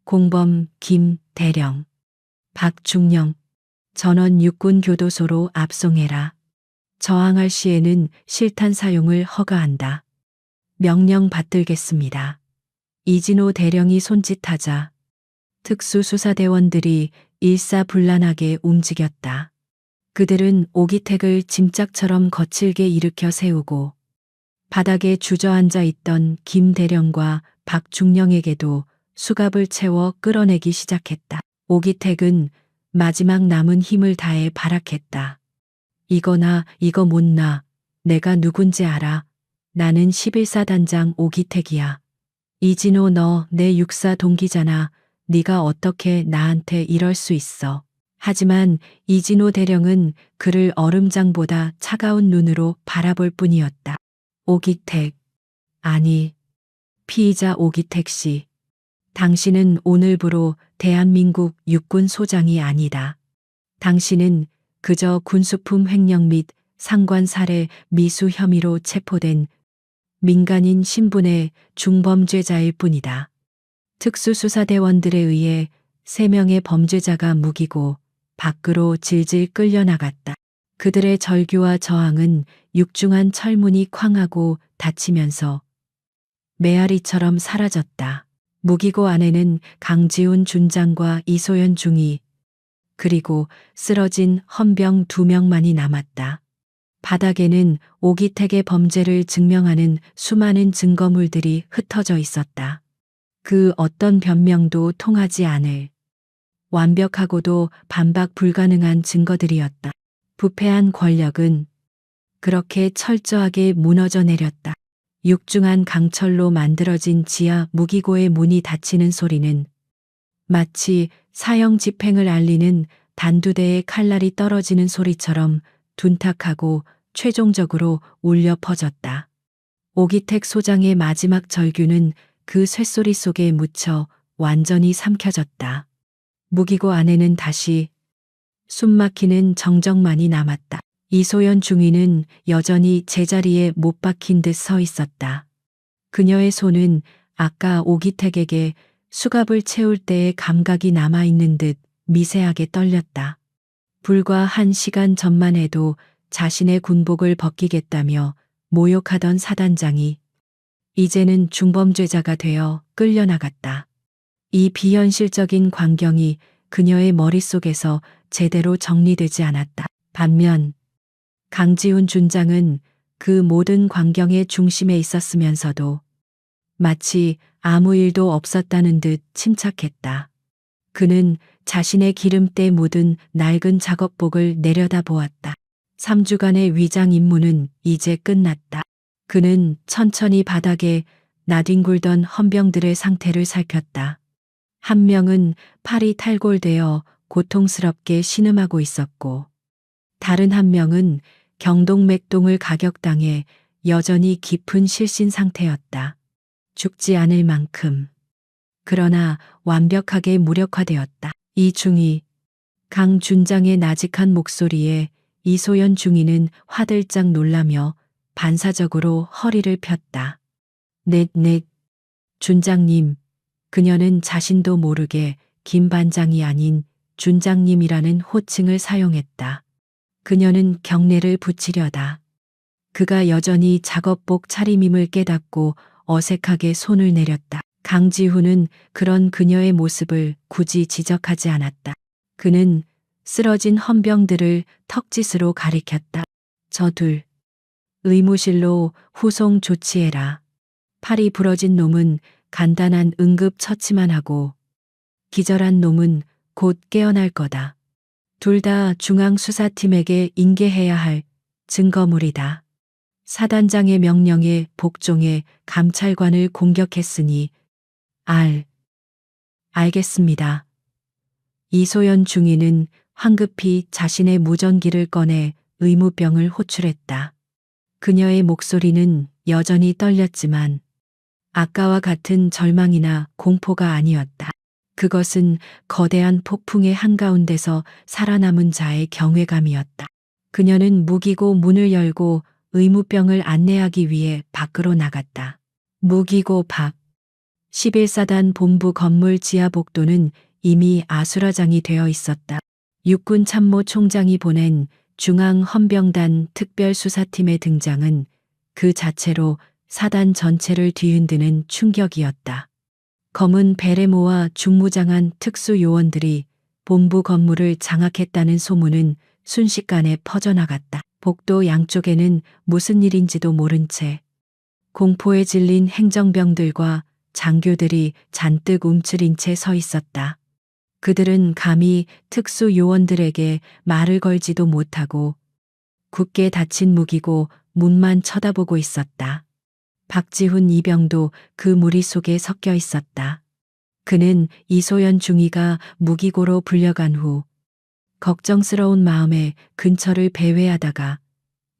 공범 김 대령, 박중령, 전원 육군 교도소로 압송해라. 저항할 시에는 실탄 사용을 허가한다. 명령 받들겠습니다. 이진호 대령이 손짓하자 특수수사대원들이 일사불란하게 움직였다. 그들은 오기택을 짐짝처럼 거칠게 일으켜 세우고 바닥에 주저앉아 있던 김 대령과 박중령에게도 수갑을 채워 끌어내기 시작했다. 오기택은 마지막 남은 힘을 다해 발악했다. 이거나 이거 못나. 내가 누군지 알아. 나는 11사단장 오기택이야. 이진호 너 내 육사 동기잖아. 네가 어떻게 나한테 이럴 수 있어. 하지만 이진호 대령은 그를 얼음장보다 차가운 눈으로 바라볼 뿐이었다. 오기택. 아니, 피의자 오기택 씨. 당신은 오늘부로 대한민국 육군 소장이 아니다. 당신은 그저 군수품 횡령 및 상관 살해 미수 혐의로 체포된 민간인 신분의 중범죄자일 뿐이다. 특수수사대원들에 의해 3명의 범죄자가 무기고 밖으로 질질 끌려나갔다. 그들의 절규와 저항은 육중한 철문이 쾅하고 닫히면서 메아리처럼 사라졌다. 무기고 안에는 강지훈 준장과 이소연 중위, 그리고 쓰러진 헌병 2명만이 남았다. 바닥에는 오기택의 범죄를 증명하는 수많은 증거물들이 흩어져 있었다. 그 어떤 변명도 통하지 않을 완벽하고도 반박 불가능한 증거들이었다. 부패한 권력은 그렇게 철저하게 무너져 내렸다. 육중한 강철로 만들어진 지하 무기고의 문이 닫히는 소리는 마치 사형 집행을 알리는 단두대의 칼날이 떨어지는 소리처럼 둔탁하고 최종적으로 울려 퍼졌다. 오기택 소장의 마지막 절규는 그 쇳소리 속에 묻혀 완전히 삼켜졌다. 무기고 안에는 다시 숨막히는 정적만이 남았다. 이소연 중위는 여전히 제자리에 못 박힌 듯 서 있었다. 그녀의 손은 아까 오기택에게 수갑을 채울 때의 감각이 남아있는 듯 미세하게 떨렸다. 불과 1시간 전만 해도 자신의 군복을 벗기겠다며 모욕하던 사단장이 이제는 중범죄자가 되어 끌려나갔다. 이 비현실적인 광경이 그녀의 머릿속에서 제대로 정리되지 않았다. 반면 강지훈 준장은 그 모든 광경의 중심에 있었으면서도 마치 아무 일도 없었다는 듯 침착했다. 그는 자신의 기름때 묻은 낡은 작업복을 내려다보았다. 3주간의 위장 임무는 이제 끝났다. 그는 천천히 바닥에 나뒹굴던 헌병들의 상태를 살폈다. 한 명은 팔이 탈골되어 고통스럽게 신음하고 있었고, 다른 한 명은 경동맥동을 가격당해 여전히 깊은 실신 상태였다. 죽지 않을 만큼. 그러나 완벽하게 무력화되었다. 이중희, 강 준장의 나직한 목소리에 이소연 중위는 화들짝 놀라며 반사적으로 허리를 폈다. 넷, 준장님. 그녀는 자신도 모르게 김 반장이 아닌 준장님이라는 호칭을 사용했다. 그녀는 경례를 붙이려다. 그가 여전히 작업복 차림임을 깨닫고 어색하게 손을 내렸다. 강지훈은 그런 그녀의 모습을 굳이 지적하지 않았다. 그는 쓰러진 헌병들을 턱짓으로 가리켰다. 저 둘, 의무실로 후송 조치해라. 팔이 부러진 놈은 간단한 응급 처치만 하고 기절한 놈은 곧 깨어날 거다. 둘 다 중앙수사팀에게 인계해야 할 증거물이다. 사단장의 명령에 복종해 감찰관을 공격했으니 알겠습니다. 이소연 중위는 황급히 자신의 무전기를 꺼내 의무병을 호출했다. 그녀의 목소리는 여전히 떨렸지만 아까와 같은 절망이나 공포가 아니었다. 그것은 거대한 폭풍의 한가운데서 살아남은 자의 경외감이었다. 그녀는 무기고 문을 열고 의무병을 안내하기 위해 밖으로 나갔다. 무기고 밖. 11사단 본부 건물 지하 복도는 이미 아수라장이 되어 있었다. 육군 참모 총장이 보낸 중앙헌병단 특별수사팀의 등장은 그 자체로 사단 전체를 뒤흔드는 충격이었다. 검은 베레모와 중무장한 특수요원들이 본부 건물을 장악했다는 소문은 순식간에 퍼져나갔다. 복도 양쪽에는 무슨 일인지도 모른 채 공포에 질린 행정병들과 장교들이 잔뜩 움츠린 채 서 있었다. 그들은 감히 특수요원들에게 말을 걸지도 못하고 굳게 닫힌 무기고 문만 쳐다보고 있었다. 박지훈 이병도 그 무리 속에 섞여 있었다. 그는 이소연 중위가 무기고로 불려간 후 걱정스러운 마음에 근처를 배회하다가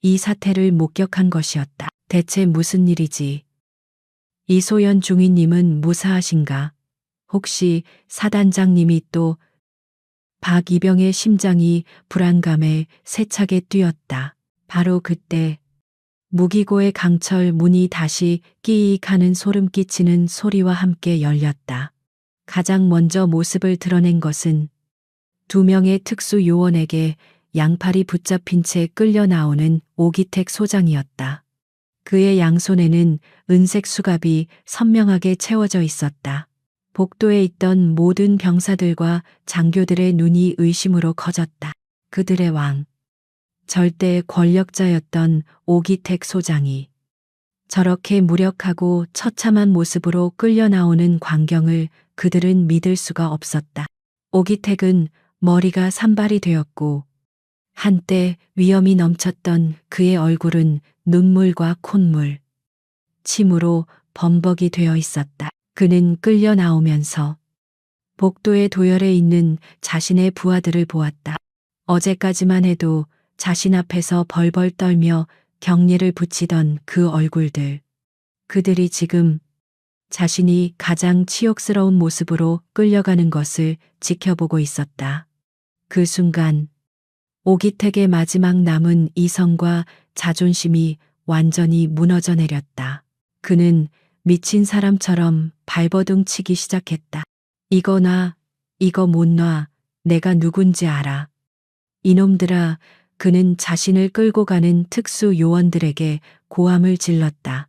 이 사태를 목격한 것이었다. 대체 무슨 일이지? 이소연 중위님은 무사하신가? 혹시 사단장님이 또? 박이병의 심장이 불안감에 세차게 뛰었다. 바로 그때 무기고의 강철 문이 다시 끼익 하는 소름 끼치는 소리와 함께 열렸다. 가장 먼저 모습을 드러낸 것은 2명의 특수 요원에게 양팔이 붙잡힌 채 끌려 나오는 오기택 소장이었다. 그의 양손에는 은색 수갑이 선명하게 채워져 있었다. 복도에 있던 모든 병사들과 장교들의 눈이 의심으로 커졌다. 그들의 왕, 절대 권력자였던 오기택 소장이 저렇게 무력하고 처참한 모습으로 끌려 나오는 광경을 그들은 믿을 수가 없었다. 오기택은 머리가 산발이 되었고 한때 위험이 넘쳤던 그의 얼굴은 눈물과 콧물, 침으로 범벅이 되어 있었다. 그는 끌려 나오면서 복도의 도열에 있는 자신의 부하들을 보았다. 어제까지만 해도 자신 앞에서 벌벌 떨며 경례를 붙이던 그 얼굴들. 그들이 지금 자신이 가장 치욕스러운 모습으로 끌려가는 것을 지켜보고 있었다. 그 순간 오기택의 마지막 남은 이성과 자존심이 완전히 무너져 내렸다. 그는 미친 사람처럼 발버둥 치기 시작했다. 이거 놔, 이거 못 놔, 내가 누군지 알아. 이놈들아, 그는 자신을 끌고 가는 특수 요원들에게 고함을 질렀다.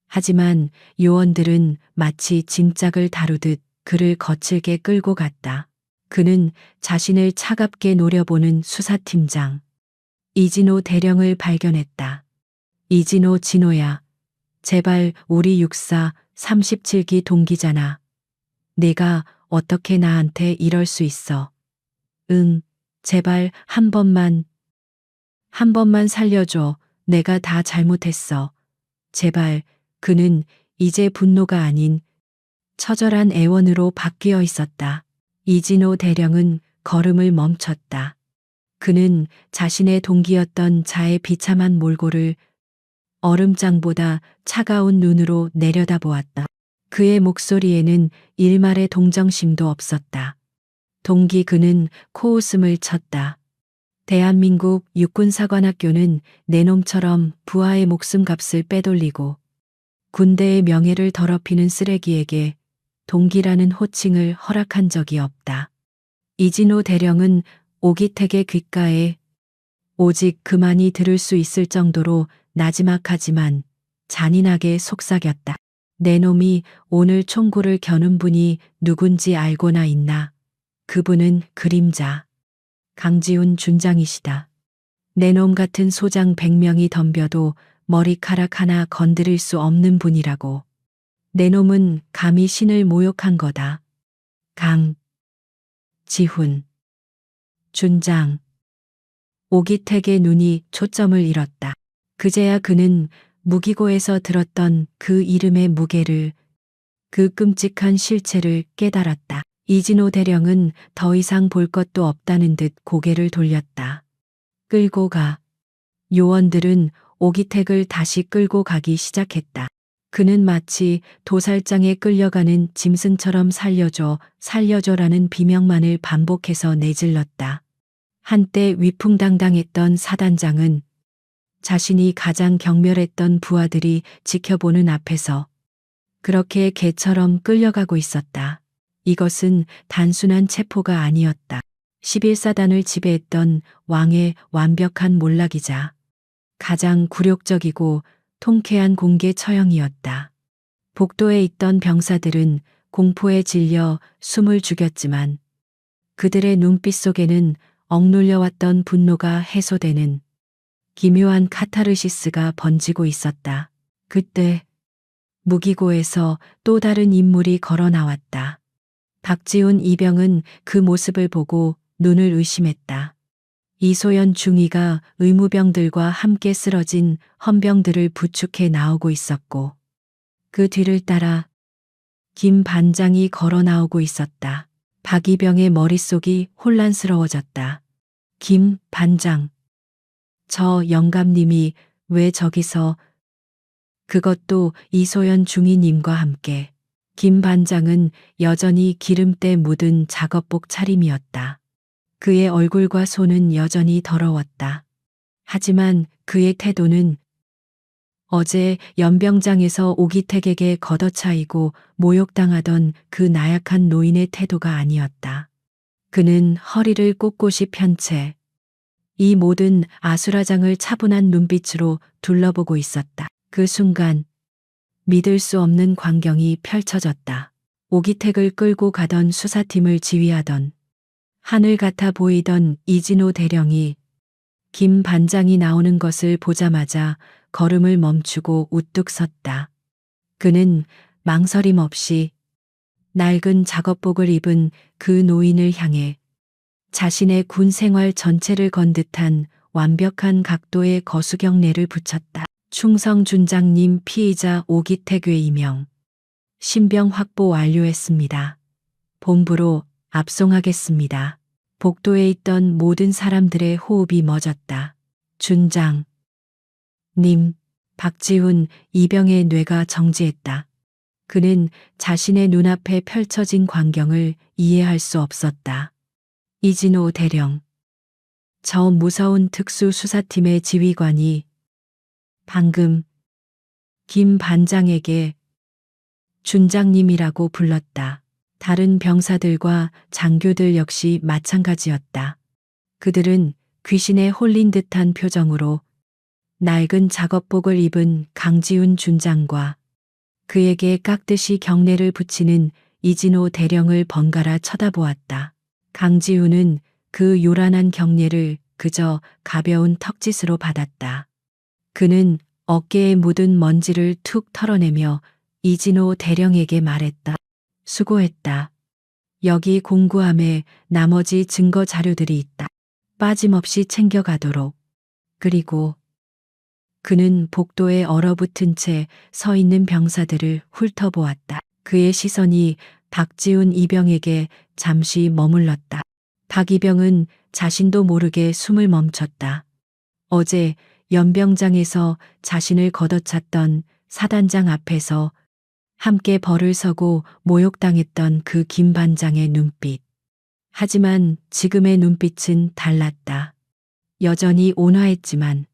하지만 요원들은 마치 짐짝을 다루듯 그를 거칠게 끌고 갔다. 그는 자신을 차갑게 노려보는 수사팀장 이진호 대령을 발견했다. 이진호 진호야. 제발 우리 육사 37기 동기잖아. 내가 어떻게 나한테 이럴 수 있어. 응, 제발 한 번만. 한 번만 살려줘. 내가 다 잘못했어. 제발. 그는 이제 분노가 아닌 처절한 애원으로 바뀌어 있었다. 이진호 대령은 걸음을 멈췄다. 그는 자신의 동기였던 자의 비참한 몰골을 얼음장보다 차가운 눈으로 내려다보았다. 그의 목소리에는 일말의 동정심도 없었다. 동기 그는 코웃음을 쳤다. 대한민국 육군사관학교는 내 놈처럼 부하의 목숨값을 빼돌리고 군대의 명예를 더럽히는 쓰레기에게 동기라는 호칭을 허락한 적이 없다. 이진호 대령은 오기택의 귓가에 오직 그만이 들을 수 있을 정도로 나지막하지만 잔인하게 속삭였다. 내 놈이 오늘 총구를 겨눈 분이 누군지 알고나 있나? 그분은 그림자. 강지훈 준장이시다. 내 놈 같은 소장 100명이 덤벼도 머리카락 하나 건드릴 수 없는 분이라고. 내 놈은 감히 신을 모욕한 거다. 지훈. 준장. 오기택의 눈이 초점을 잃었다. 그제야 그는 무기고에서 들었던 그 이름의 무게를, 그 끔찍한 실체를 깨달았다. 이진호 대령은 더 이상 볼 것도 없다는 듯 고개를 돌렸다. 끌고 가. 요원들은 오기택을 다시 끌고 가기 시작했다. 그는 마치 도살장에 끌려가는 짐승처럼 살려줘, 살려줘라는 비명만을 반복해서 내질렀다. 한때 위풍당당했던 사단장은 자신이 가장 경멸했던 부하들이 지켜보는 앞에서 그렇게 개처럼 끌려가고 있었다. 이것은 단순한 체포가 아니었다. 11사단을 지배했던 왕의 완벽한 몰락이자 가장 굴욕적이고 통쾌한 공개 처형이었다. 복도에 있던 병사들은 공포에 질려 숨을 죽였지만 그들의 눈빛 속에는 억눌려왔던 분노가 해소되는 기묘한 카타르시스가 번지고 있었다. 그때 무기고에서 또 다른 인물이 걸어 나왔다. 박지훈 이병은 그 모습을 보고 눈을 의심했다. 이소연 중위가 의무병들과 함께 쓰러진 헌병들을 부축해 나오고 있었고 그 뒤를 따라 김 반장이 걸어 나오고 있었다. 박이병의 머릿속이 혼란스러워졌다. 김 반장. 저 영감님이 왜 저기서, 그것도 이소연 중위님과 함께. 김 반장은 여전히 기름때 묻은 작업복 차림이었다. 그의 얼굴과 손은 여전히 더러웠다. 하지만 그의 태도는 어제 연병장에서 오기택에게 걷어차이고 모욕당하던 그 나약한 노인의 태도가 아니었다. 그는 허리를 꼿꼿이 편 채 이 모든 아수라장을 차분한 눈빛으로 둘러보고 있었다. 그 순간 믿을 수 없는 광경이 펼쳐졌다. 오기택을 끌고 가던 수사팀을 지휘하던 하늘 같아 보이던 이진호 대령이 김 반장이 나오는 것을 보자마자 걸음을 멈추고 우뚝 섰다. 그는 망설임 없이 낡은 작업복을 입은 그 노인을 향해 자신의 군 생활 전체를 건 듯한 완벽한 각도의 거수경례를 붙였다. 충성 준장님 피의자 오기택 외이명. 신병 확보 완료했습니다. 본부로 압송하겠습니다. 복도에 있던 모든 사람들의 호흡이 멎었다. 준장. 님. 박지훈 이병의 뇌가 정지했다. 그는 자신의 눈앞에 펼쳐진 광경을 이해할 수 없었다. 이진호 대령. 저 무서운 특수수사팀의 지휘관이 방금 김 반장에게 준장님이라고 불렀다. 다른 병사들과 장교들 역시 마찬가지였다. 그들은 귀신에 홀린 듯한 표정으로 낡은 작업복을 입은 강지훈 준장과 그에게 깍듯이 경례를 붙이는 이진호 대령을 번갈아 쳐다보았다. 강지훈은 그 요란한 경례를 그저 가벼운 턱짓으로 받았다. 그는 어깨에 묻은 먼지를 툭 털어내며 이진호 대령에게 말했다. 수고했다. 여기 공구함에 나머지 증거 자료들이 있다. 빠짐없이 챙겨가도록. 그리고 그는 복도에 얼어붙은 채 서 있는 병사들을 훑어보았다. 그의 시선이 박지훈 이병에게 잠시 머물렀다. 박 이병은 자신도 모르게 숨을 멈췄다. 어제 연병장에서 자신을 걷어찼던 사단장 앞에서 함께 벌을 서고 모욕당했던 그 김 반장의 눈빛. 하지만 지금의 눈빛은 달랐다. 여전히 온화했지만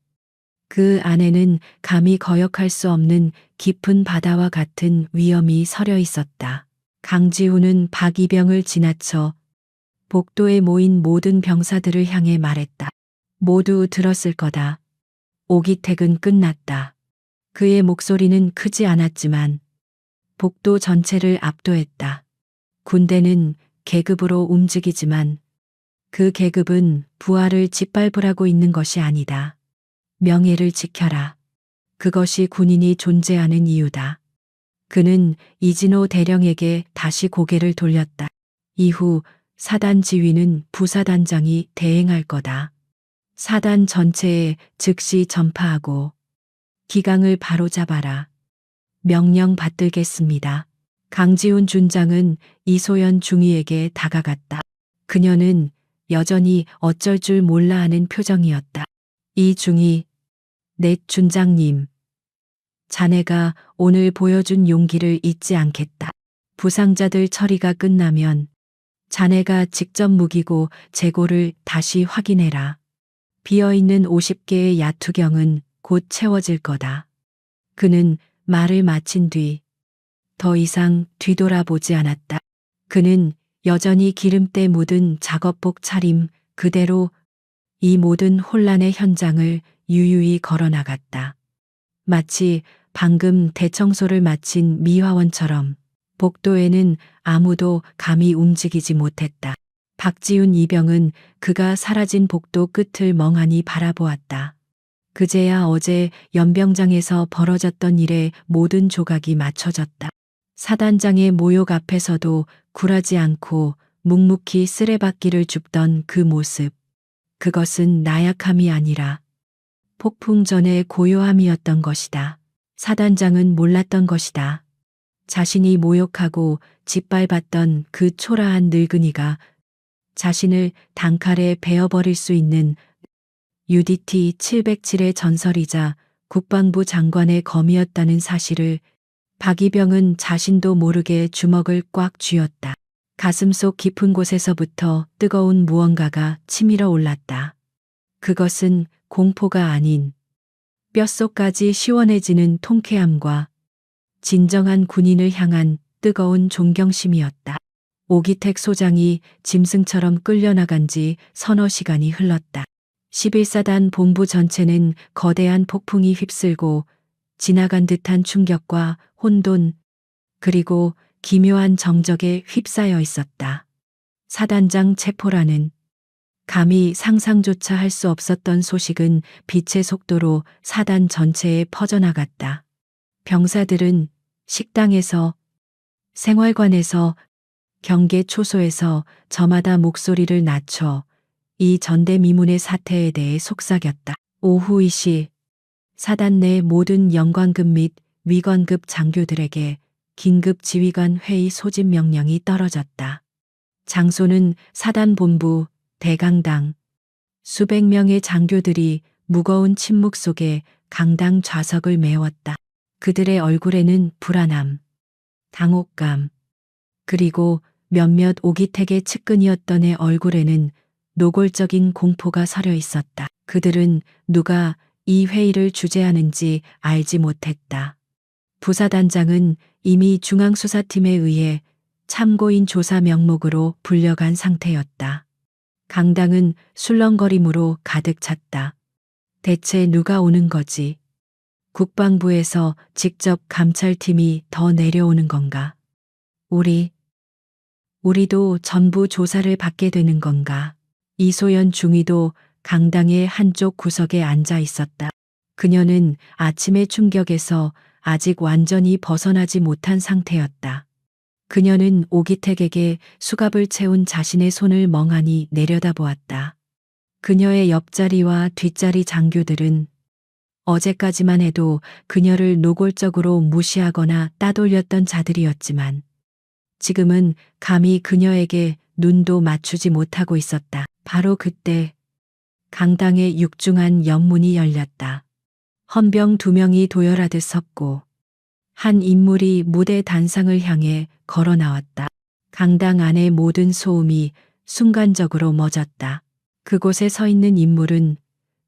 그 안에는 감히 거역할 수 없는 깊은 바다와 같은 위엄이 서려 있었다. 강지훈은 박이병을 지나쳐 복도에 모인 모든 병사들을 향해 말했다. 모두 들었을 거다. 오기택은 끝났다. 그의 목소리는 크지 않았지만 복도 전체를 압도했다. 군대는 계급으로 움직이지만 그 계급은 부하를 짓밟으라고 있는 것이 아니다. 명예를 지켜라. 그것이 군인이 존재하는 이유다. 그는 이진호 대령에게 다시 고개를 돌렸다. 이후 사단 지휘는 부사단장이 대행할 거다. 사단 전체에 즉시 전파하고 기강을 바로잡아라. 명령 받들겠습니다. 강지훈 준장은 이소연 중위에게 다가갔다. 그녀는 여전히 어쩔 줄 몰라 하는 표정이었다. 이 중위, 넷 준장님. 자네가 오늘 보여준 용기를 잊지 않겠다. 부상자들 처리가 끝나면 자네가 직접 무기고 재고를 다시 확인해라. 비어있는 50개의 야투경은 곧 채워질 거다. 그는 말을 마친 뒤 더 이상 뒤돌아보지 않았다. 그는 여전히 기름때 묻은 작업복 차림 그대로 이 모든 혼란의 현장을 유유히 걸어나갔다. 마치 방금 대청소를 마친 미화원처럼 복도에는 아무도 감히 움직이지 못했다. 박지훈 이병은 그가 사라진 복도 끝을 멍하니 바라보았다. 그제야 어제 연병장에서 벌어졌던 일에 모든 조각이 맞춰졌다. 사단장의 모욕 앞에서도 굴하지 않고 묵묵히 쓰레받기를 줍던 그 모습. 그것은 나약함이 아니라 폭풍 전의 고요함이었던 것이다. 사단장은 몰랐던 것이다. 자신이 모욕하고 짓밟았던 그 초라한 늙은이가 자신을 단칼에 베어버릴 수 있는 UDT 707의 전설이자 국방부 장관의 검이었다는 사실을 박이병은 자신도 모르게 주먹을 꽉 쥐었다. 가슴속 깊은 곳에서부터 뜨거운 무언가가 치밀어 올랐다. 그것은 공포가 아닌 뼛속까지 시원해지는 통쾌함과 진정한 군인을 향한 뜨거운 존경심이었다. 오기택 소장이 짐승처럼 끌려나간 지 서너 시간이 흘렀다. 11사단 본부 전체는 거대한 폭풍이 휩쓸고 지나간 듯한 충격과 혼돈 그리고 기묘한 정적에 휩싸여 있었다. 사단장 체포라는 감히 상상조차 할 수 없었던 소식은 빛의 속도로 사단 전체에 퍼져나갔다. 병사들은 식당에서, 생활관에서, 경계 초소에서 저마다 목소리를 낮춰 이 전대미문의 사태에 대해 속삭였다. 오후 2시 사단 내 모든 영관급 및 위관급 장교들에게 긴급 지휘관 회의 소집 명령이 떨어졌다. 장소는 사단 본부 대강당. 수백 명의 장교들이 무거운 침묵 속에 강당 좌석을 메웠다. 그들의 얼굴에는 불안함, 당혹감, 그리고 몇몇 오기택의 측근이었던 애 얼굴에는 노골적인 공포가 서려 있었다. 그들은 누가 이 회의를 주재하는지 알지 못했다. 부사단장은 이미 중앙수사팀에 의해 참고인 조사 명목으로 불려간 상태였다. 강당은 술렁거림으로 가득 찼다. 대체 누가 오는 거지? 국방부에서 직접 감찰팀이 더 내려오는 건가? 우리도 전부 조사를 받게 되는 건가? 이소연 중위도 강당의 한쪽 구석에 앉아 있었다. 그녀는 아침의 충격에서 아직 완전히 벗어나지 못한 상태였다. 그녀는 오기택에게 수갑을 채운 자신의 손을 멍하니 내려다보았다. 그녀의 옆자리와 뒷자리 장교들은 어제까지만 해도 그녀를 노골적으로 무시하거나 따돌렸던 자들이었지만 지금은 감히 그녀에게 눈도 맞추지 못하고 있었다. 바로 그때 강당의 육중한 연문이 열렸다. 헌병 2명이 도열하듯 섰고 한 인물이 무대 단상을 향해 걸어 나왔다. 강당 안의 모든 소음이 순간적으로 멎었다. 그곳에 서 있는 인물은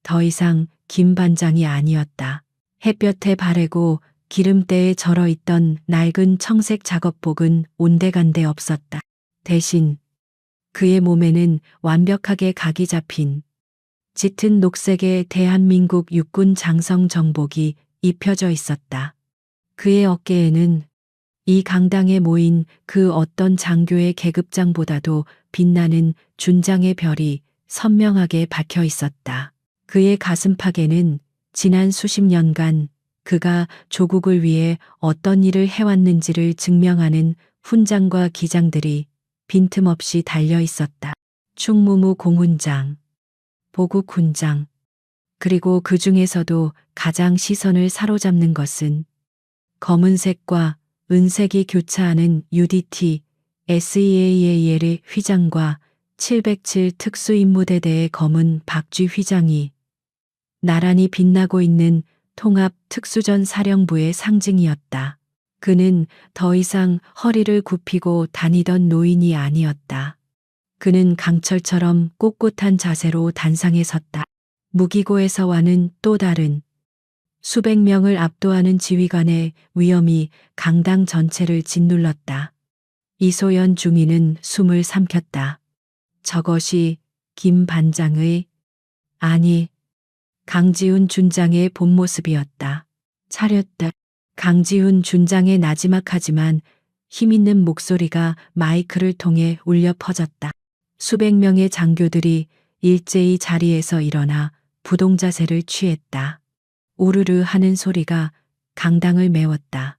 더 이상 김 반장이 아니었다. 햇볕에 바래고 기름때에 절어 있던 낡은 청색 작업복은 온데간데 없었다. 대신 그의 몸에는 완벽하게 각이 잡힌 짙은 녹색의 대한민국 육군 장성 정복이 입혀져 있었다. 그의 어깨에는 이 강당에 모인 그 어떤 장교의 계급장보다도 빛나는 준장의 별이 선명하게 박혀 있었다. 그의 가슴팍에는 지난 수십 년간 그가 조국을 위해 어떤 일을 해왔는지를 증명하는 훈장과 기장들이 빈틈없이 달려 있었다. 충무무 공훈장, 보국훈장, 그리고 그 중에서도 가장 시선을 사로잡는 것은 검은색과 은색이 교차하는 UDT SEAL의 휘장과 707 특수임무대대의 검은 박쥐 휘장이 나란히 빛나고 있는 통합 특수전 사령부의 상징이었다. 그는 더 이상 허리를 굽히고 다니던 노인이 아니었다. 그는 강철처럼 꼿꼿한 자세로 단상에 섰다. 무기고에서와는 또 다른 수백 명을 압도하는 지휘관의 위엄이 강당 전체를 짓눌렀다. 이소연 중위는 숨을 삼켰다. 저것이 김 반장의, 아니, 강지훈 준장의 본 모습이었다. 차렸다. 강지훈 준장의 나지막하지만 힘있는 목소리가 마이크를 통해 울려 퍼졌다. 수백 명의 장교들이 일제히 자리에서 일어나 부동자세를 취했다. 우르르 하는 소리가 강당을 메웠다.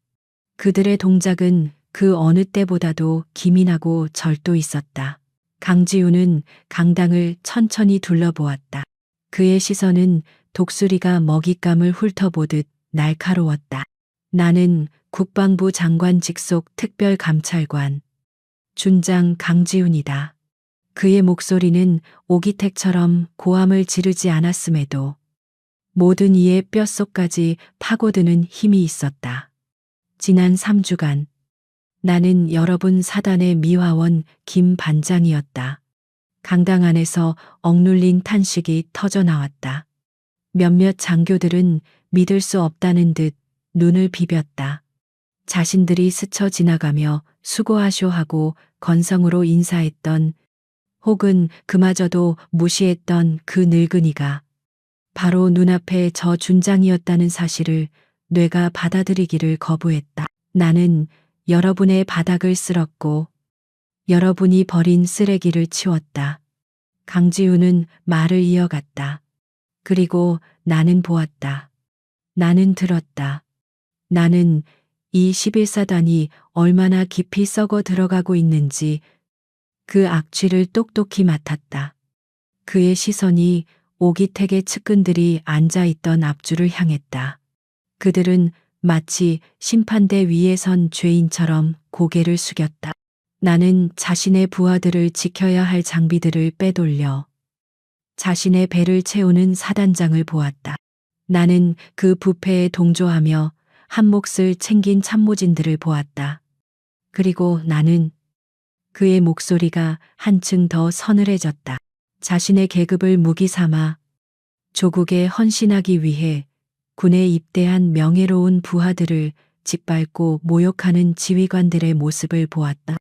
그들의 동작은 그 어느 때보다도 기민하고 절도 있었다. 강지훈은 강당을 천천히 둘러보았다. 그의 시선은 독수리가 먹잇감을 훑어보듯 날카로웠다. 나는 국방부 장관 직속 특별감찰관 준장 강지훈이다. 그의 목소리는 오기택처럼 고함을 지르지 않았음에도 모든 이의 뼛속까지 파고드는 힘이 있었다. 지난 3주간 나는 여러분 사단의 미화원 김 반장이었다. 강당 안에서 억눌린 탄식이 터져 나왔다. 몇몇 장교들은 믿을 수 없다는 듯 눈을 비볐다. 자신들이 스쳐 지나가며 수고하쇼 하고 건성으로 인사했던 혹은 그마저도 무시했던 그 늙은이가 바로 눈앞에 저 준장이었다는 사실을 뇌가 받아들이기를 거부했다. 나는 여러분의 바닥을 쓸었고 여러분이 버린 쓰레기를 치웠다. 강지훈은 말을 이어갔다. 그리고 나는 보았다. 나는 들었다. 나는 이 11사단이 얼마나 깊이 썩어 들어가고 있는지 그 악취를 똑똑히 맡았다. 그의 시선이 오기택의 측근들이 앉아있던 앞줄을 향했다. 그들은 마치 심판대 위에 선 죄인처럼 고개를 숙였다. 나는 자신의 부하들을 지켜야 할 장비들을 빼돌려 자신의 배를 채우는 사단장을 보았다. 나는 그 부패에 동조하며 한 몫을 챙긴 참모진들을 보았다. 그리고 나는 그의 목소리가 한층 더 서늘해졌다. 자신의 계급을 무기 삼아 조국에 헌신하기 위해 군에 입대한 명예로운 부하들을 짓밟고 모욕하는 지휘관들의 모습을 보았다.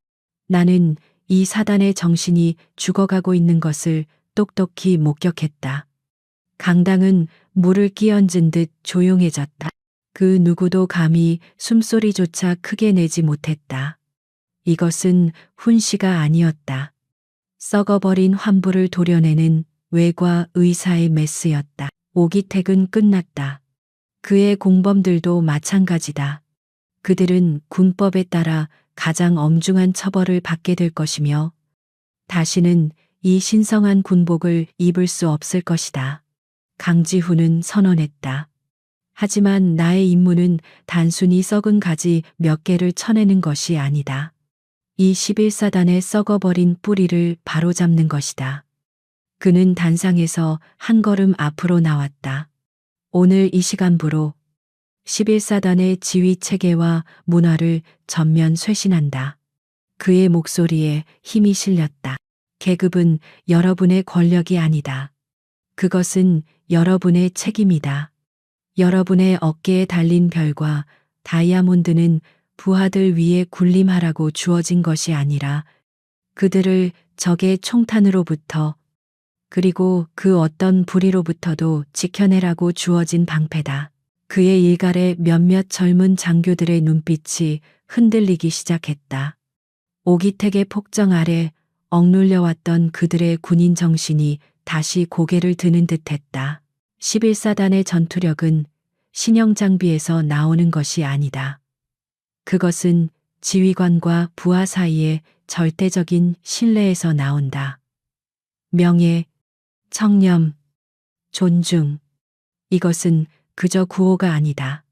나는 이 사단의 정신이 죽어가고 있는 것을 똑똑히 목격했다. 강당은 물을 끼얹은 듯 조용해졌다. 그 누구도 감히 숨소리조차 크게 내지 못했다. 이것은 훈시가 아니었다. 썩어버린 환부를 도려내는 외과 의사의 메스였다. 오기택은 끝났다. 그의 공범들도 마찬가지다. 그들은 군법에 따라 가장 엄중한 처벌을 받게 될 것이며 다시는 이 신성한 군복을 입을 수 없을 것이다. 강지훈은 선언했다. 하지만 나의 임무는 단순히 썩은 가지 몇 개를 쳐내는 것이 아니다. 이 11사단의 썩어버린 뿌리를 바로잡는 것이다. 그는 단상에서 한 걸음 앞으로 나왔다. 오늘 이 시간부로 11사단의 지휘 체계와 문화를 전면 쇄신한다. 그의 목소리에 힘이 실렸다. 계급은 여러분의 권력이 아니다. 그것은 여러분의 책임이다. 여러분의 어깨에 달린 별과 다이아몬드는 부하들 위에 군림하라고 주어진 것이 아니라 그들을 적의 총탄으로부터 그리고 그 어떤 불의로부터도 지켜내라고 주어진 방패다. 그의 일갈에 몇몇 젊은 장교들의 눈빛이 흔들리기 시작했다. 오기택의 폭정 아래 억눌려왔던 그들의 군인 정신이 다시 고개를 드는 듯했다. 11사단의 전투력은 신형 장비에서 나오는 것이 아니다. 그것은 지휘관과 부하 사이의 절대적인 신뢰에서 나온다. 명예, 청렴, 존중. 이것은 그저 구호가 아니다.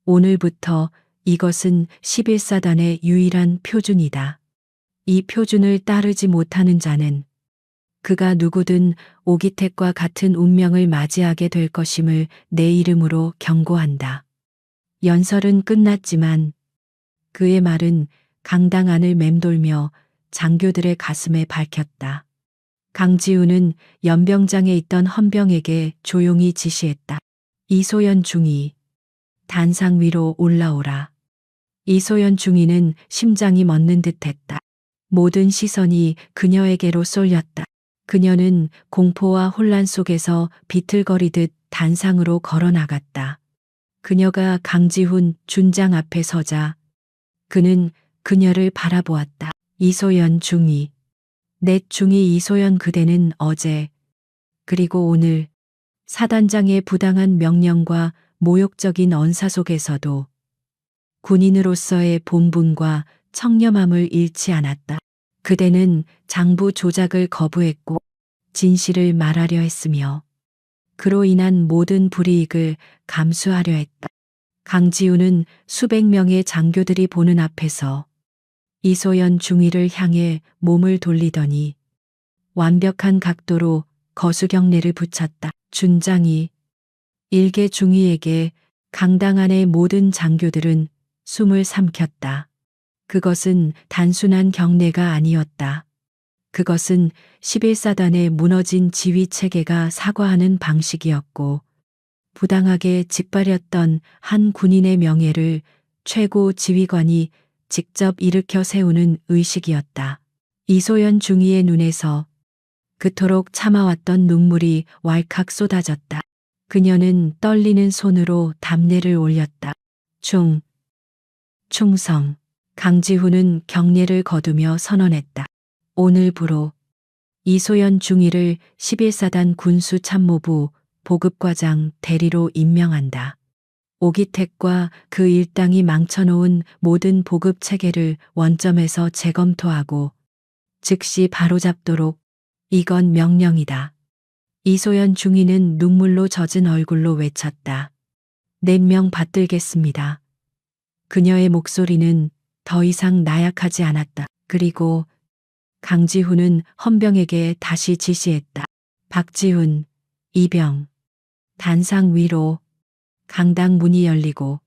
오늘부터 이것은 11사단의 유일한 표준이다. 이 표준을 따르지 못하는 자는 그가 누구든 오기택과 같은 운명을 맞이하게 될 것임을 내 이름으로 경고한다. 연설은 끝났지만 그의 말은 강당 안을 맴돌며 장교들의 가슴에 밝혔다. 강지훈은 연병장에 있던 헌병에게 조용히 지시했다. 이소연 중위, 단상 위로 올라오라. 이소연 중위는 심장이 멎는 듯했다. 모든 시선이 그녀에게로 쏠렸다. 그녀는 공포와 혼란 속에서 비틀거리듯 단상으로 걸어나갔다. 그녀가 강지훈 준장 앞에 서자 그는 그녀를 바라보았다. 이소연 중위. 넷 중위 이소연 그대는 어제 그리고 오늘 사단장의 부당한 명령과 모욕적인 언사 속에서도 군인으로서의 본분과 청렴함을 잃지 않았다. 그대는 장부 조작을 거부했고 진실을 말하려 했으며 그로 인한 모든 불이익을 감수하려 했다. 강지훈은 수백 명의 장교들이 보는 앞에서 이소연 중위를 향해 몸을 돌리더니 완벽한 각도로 거수경례를 붙였다. 준장이 일개 중위에게 강당 안의 모든 장교들은 숨을 삼켰다. 그것은 단순한 경례가 아니었다. 그것은 11사단의 무너진 지휘 체계가 사과하는 방식이었고 부당하게 짓밟았던 한 군인의 명예를 최고 지휘관이 직접 일으켜 세우는 의식이었다. 이소연 중위의 눈에서 그토록 참아왔던 눈물이 왈칵 쏟아졌다. 그녀는 떨리는 손으로 답례를 올렸다. 충성. 강지훈은 경례를 거두며 선언했다. 오늘부로 이소연 중위를 11사단 군수참모부 보급과장 대리로 임명한다. 오기택과 그 일당이 망쳐놓은 모든 보급 체계를 원점에서 재검토하고 즉시 바로잡도록 이건 명령이다. 이소연 중위는 눈물로 젖은 얼굴로 외쳤다. 4명 받들겠습니다. 그녀의 목소리는 더 이상 나약하지 않았다. 그리고 강지훈은 헌병에게 다시 지시했다. 박지훈, 이병, 단상 위로. 강당 문이 열리고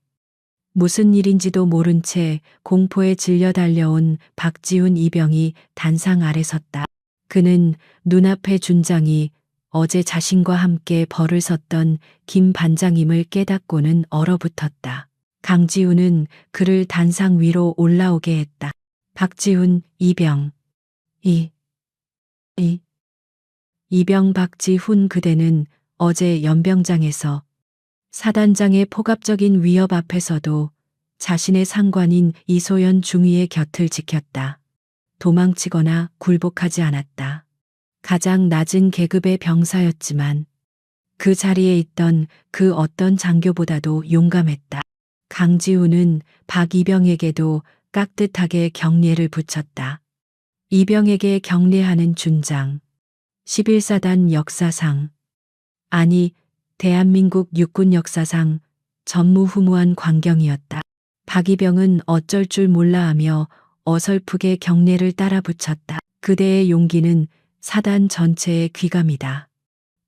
무슨 일인지도 모른 채 공포에 질려 달려온 박지훈 이병이 단상 아래 섰다. 그는 눈앞의 준장이 어제 자신과 함께 벌을 섰던 김 반장임을 깨닫고는 얼어붙었다. 강지훈은 그를 단상 위로 올라오게 했다. 박지훈, 이병. 이병 박지훈 그대는 어제 연병장에서 사단장의 포갑적인 위협 앞에서도 자신의 상관인 이소연 중위의 곁을 지켰다. 도망치거나 굴복하지 않았다. 가장 낮은 계급의 병사였지만 그 자리에 있던 그 어떤 장교보다도 용감했다. 강지훈은 박이병에게도 깍듯하게 경례를 붙였다. 이병에게 경례하는 준장. 11사단 역사상, 아니 대한민국 육군 역사상 전무후무한 광경이었다. 박이병은 어쩔 줄 몰라 하며 어설프게 경례를 따라 붙였다. 그대의 용기는 사단 전체의 귀감이다.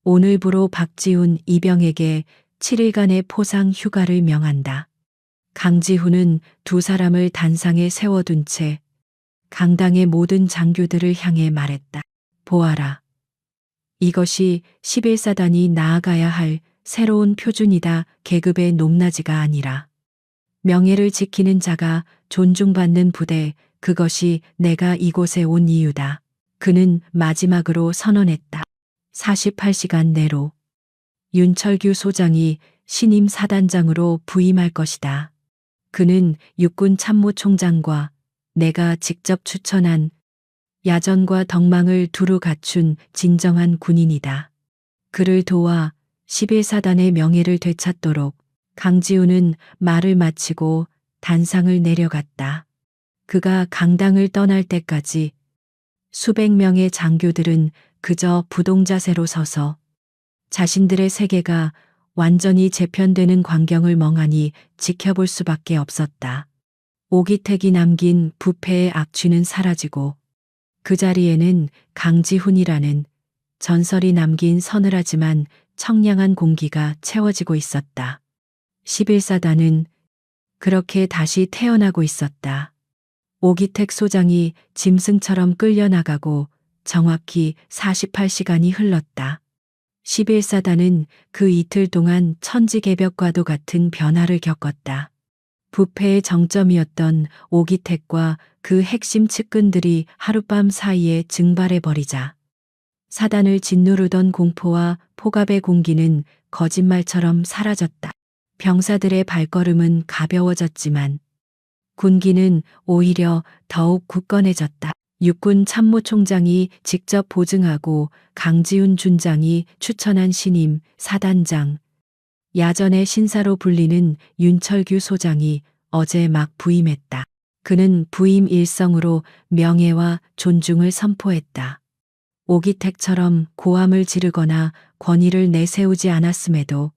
오늘부로 박지훈 이병에게 7일간의 포상 휴가를 명한다. 강지훈은 두 사람을 단상에 세워둔 채 강당의 모든 장교들을 향해 말했다. 보아라. 이것이 11사단이 나아가야 할 새로운 표준이다. 계급의 높낮이가 아니라 명예를 지키는 자가 존중받는 부대, 그것이 내가 이곳에 온 이유다. 그는 마지막으로 선언했다. 48시간 내로 윤철규 소장이 신임 사단장으로 부임할 것이다. 그는 육군 참모총장과 내가 직접 추천한 야전과 덕망을 두루 갖춘 진정한 군인이다. 그를 도와 11사단의 명예를 되찾도록. 강지훈은 말을 마치고 단상을 내려갔다. 그가 강당을 떠날 때까지 수백 명의 장교들은 그저 부동자세로 서서 자신들의 세계가 완전히 재편되는 광경을 멍하니 지켜볼 수밖에 없었다. 오기택이 남긴 부패의 악취는 사라지고 그 자리에는 강지훈이라는 전설이 남긴 서늘하지만 청량한 공기가 채워지고 있었다. 11사단은 그렇게 다시 태어나고 있었다. 오기택 소장이 짐승처럼 끌려나가고 정확히 48시간이 흘렀다. 11사단은 그 이틀 동안 천지개벽과도 같은 변화를 겪었다. 부패의 정점이었던 오기택과 그 핵심 측근들이 하룻밤 사이에 증발해버리자 사단을 짓누르던 공포와 폭압의 공기는 거짓말처럼 사라졌다. 병사들의 발걸음은 가벼워졌지만 군기는 오히려 더욱 굳건해졌다. 육군 참모총장이 직접 보증하고 강지훈 준장이 추천한 신임 사단장, 야전의 신사로 불리는 윤철규 소장이 어제 막 부임했다. 그는 부임 일성으로 명예와 존중을 선포했다. 오기택처럼 고함을 지르거나 권위를 내세우지 않았음에도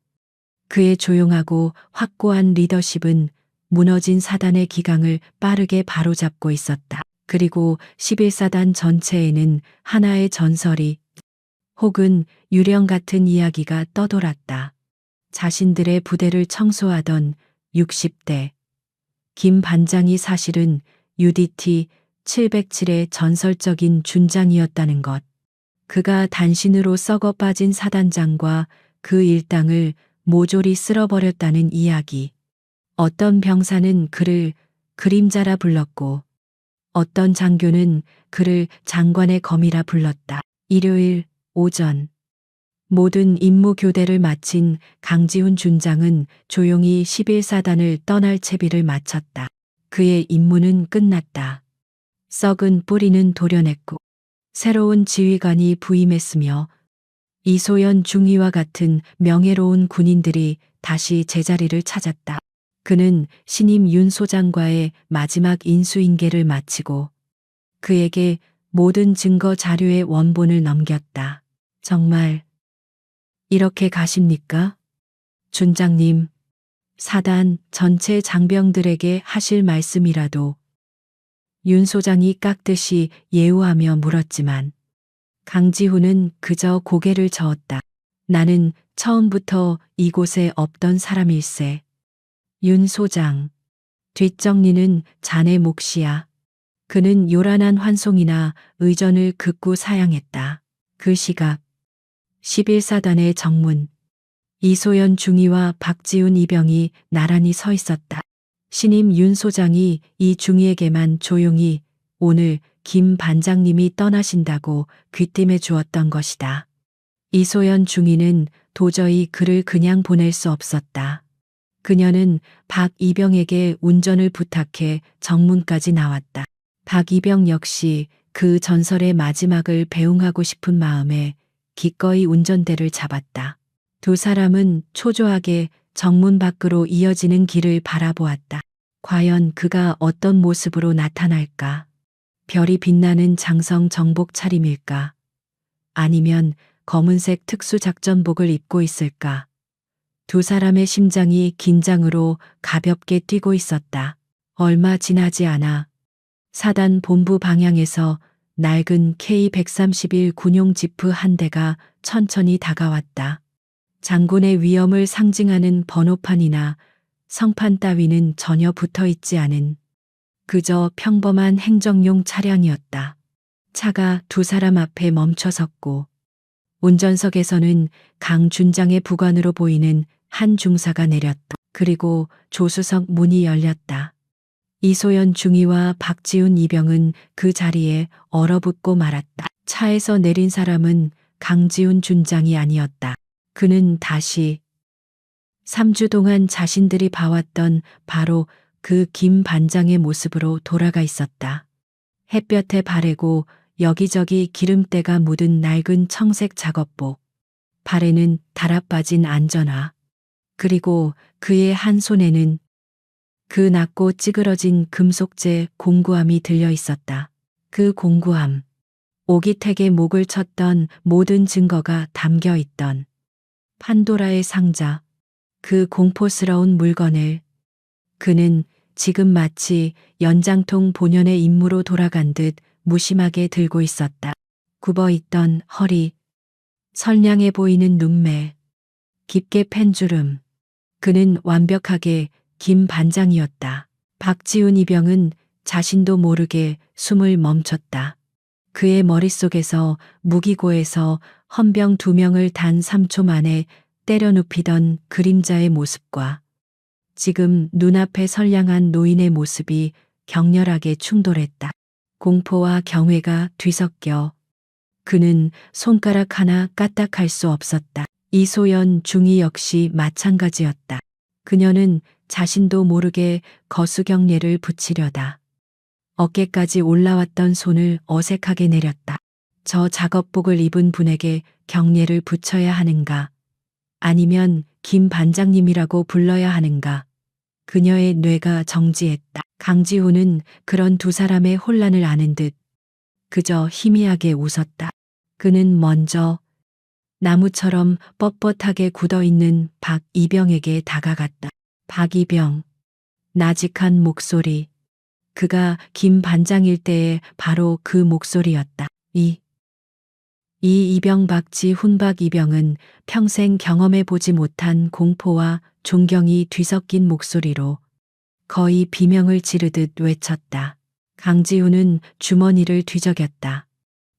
그의 조용하고 확고한 리더십은 무너진 사단의 기강을 빠르게 바로잡고 있었다. 그리고 11사단 전체에는 하나의 전설이 혹은 유령 같은 이야기가 떠돌았다. 자신들의 부대를 청소하던 60대 김 반장이 사실은 UDT 707의 전설적인 준장이었다는 것. 그가 단신으로 썩어 빠진 사단장과 그 일당을 모조리 쓸어버렸다는 이야기. 어떤 병사는 그를 그림자라 불렀고 어떤 장교는 그를 장관의 검이라 불렀다. 일요일 오전 모든 임무 교대를 마친 강지훈 준장은 조용히 11사단을 떠날 채비를 마쳤다. 그의 임무는 끝났다. 썩은 뿌리는 도려냈고 새로운 지휘관이 부임했으며 이소연 중위와 같은 명예로운 군인들이 다시 제자리를 찾았다. 그는 신임 윤 소장과의 마지막 인수인계를 마치고 그에게 모든 증거 자료의 원본을 넘겼다. 정말 이렇게 가십니까? 준장님, 사단 전체 장병들에게 하실 말씀이라도. 윤 소장이 깍듯이 예우하며 물었지만 강지훈은 그저 고개를 저었다. 나는 처음부터 이곳에 없던 사람일세. 윤 소장, 뒷정리는 자네 몫이야. 그는 요란한 환송이나 의전을 극구 사양했다. 그 시각 11사단의 정문, 이소연 중위와 박지훈 이병이 나란히 서 있었다. 신임 윤 소장이 이 중위에게만 조용히 오늘 김 반장님이 떠나신다고 귀띔해 주었던 것이다. 이소연 중위는 도저히 그를 그냥 보낼 수 없었다. 그녀는 박이병에게 운전을 부탁해 정문까지 나왔다. 박이병 역시 그 전설의 마지막을 배웅하고 싶은 마음에 기꺼이 운전대를 잡았다. 두 사람은 초조하게 정문 밖으로 이어지는 길을 바라보았다. 과연 그가 어떤 모습으로 나타날까? 별이 빛나는 장성 정복 차림일까? 아니면 검은색 특수작전복을 입고 있을까? 두 사람의 심장이 긴장으로 가볍게 뛰고 있었다. 얼마 지나지 않아 사단 본부 방향에서 낡은 K-131 군용 지프 한 대가 천천히 다가왔다. 장군의 위엄을 상징하는 번호판이나 성판 따위는 전혀 붙어 있지 않은 그저 평범한 행정용 차량이었다. 차가 두 사람 앞에 멈춰 섰고 운전석에서는 강 준장의 부관으로 보이는 한 중사가 내렸다. 그리고 조수석 문이 열렸다. 이소연 중위와 박지훈 이병은 그 자리에 얼어붙고 말았다. 차에서 내린 사람은 강지훈 준장이 아니었다. 그는 다시 3주 동안 자신들이 봐왔던 바로 그 김 반장의 모습으로 돌아가 있었다. 햇볕에 바래고 여기저기 기름때가 묻은 낡은 청색 작업복, 발에는 달아빠진 안전화, 그리고 그의 한 손에는 그 낮고 찌그러진 금속재 공구함이 들려 있었다. 그 공구함, 오기택의 목을 쳤던 모든 증거가 담겨 있던 판도라의 상자, 그 공포스러운 물건을 그는 지금 마치 연장통 본연의 임무로 돌아간 듯 무심하게 들고 있었다. 굽어있던 허리, 선량해 보이는 눈매, 깊게 팬 주름. 그는 완벽하게 김 반장이었다. 박지훈 이병은 자신도 모르게 숨을 멈췄다. 그의 머릿속에서 무기고에서 헌병 2명을 단 3초 만에 때려 눕히던 그림자의 모습과 지금 눈앞에 선량한 노인의 모습이 격렬하게 충돌했다. 공포와 경외가 뒤섞여 그는 손가락 하나 까딱할 수 없었다. 이소연 중위 역시 마찬가지였다. 그녀는 자신도 모르게 거수경례를 붙이려다 어깨까지 올라왔던 손을 어색하게 내렸다. 저 작업복을 입은 분에게 경례를 붙여야 하는가? 아니면 김 반장님이라고 불러야 하는가? 그녀의 뇌가 정지했다. 강지훈은 그런 두 사람의 혼란을 아는 듯 그저 희미하게 웃었다. 그는 먼저 나무처럼 뻣뻣하게 굳어있는 박이병에게 다가갔다. 박이병, 나직한 목소리. 그가 김 반장일 때의 바로 그 목소리였다. 이 이병 박지훈 박이병은 평생 경험해보지 못한 공포와 존경이 뒤섞인 목소리로 거의 비명을 지르듯 외쳤다. 강지훈은 주머니를 뒤적였다.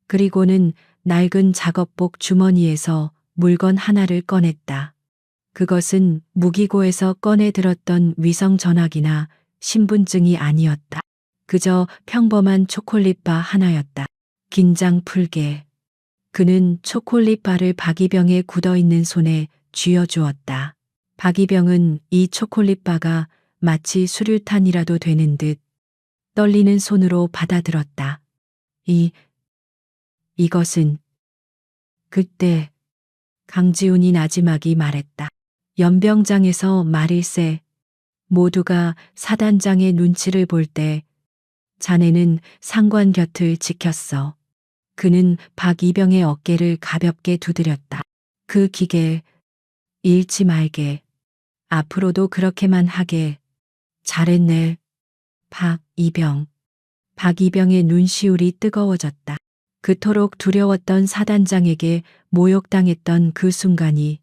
그리고는 낡은 작업복 주머니에서 물건 하나를 꺼냈다. 그것은 무기고에서 꺼내 들었던 위성 전화기나 신분증이 아니었다. 그저 평범한 초콜릿바 하나였다. 긴장 풀게. 그는 초콜릿바를 박이병의 굳어있는 손에 쥐어주었다. 박이병은 이 초콜릿바가 마치 수류탄이라도 되는 듯 떨리는 손으로 받아들었다. 이것은 그때 강지훈이 나지막이 말했다. 연병장에서 말일세 모두가 사단장의 눈치를 볼 때 자네는 상관 곁을 지켰어. 그는 박이병의 어깨를 가볍게 두드렸다. 그 기계 잃지 말게. 앞으로도 그렇게만 하게. 잘했네. 박이병. 박이병의 눈시울이 뜨거워졌다. 그토록 두려웠던 사단장에게 모욕당했던 그 순간이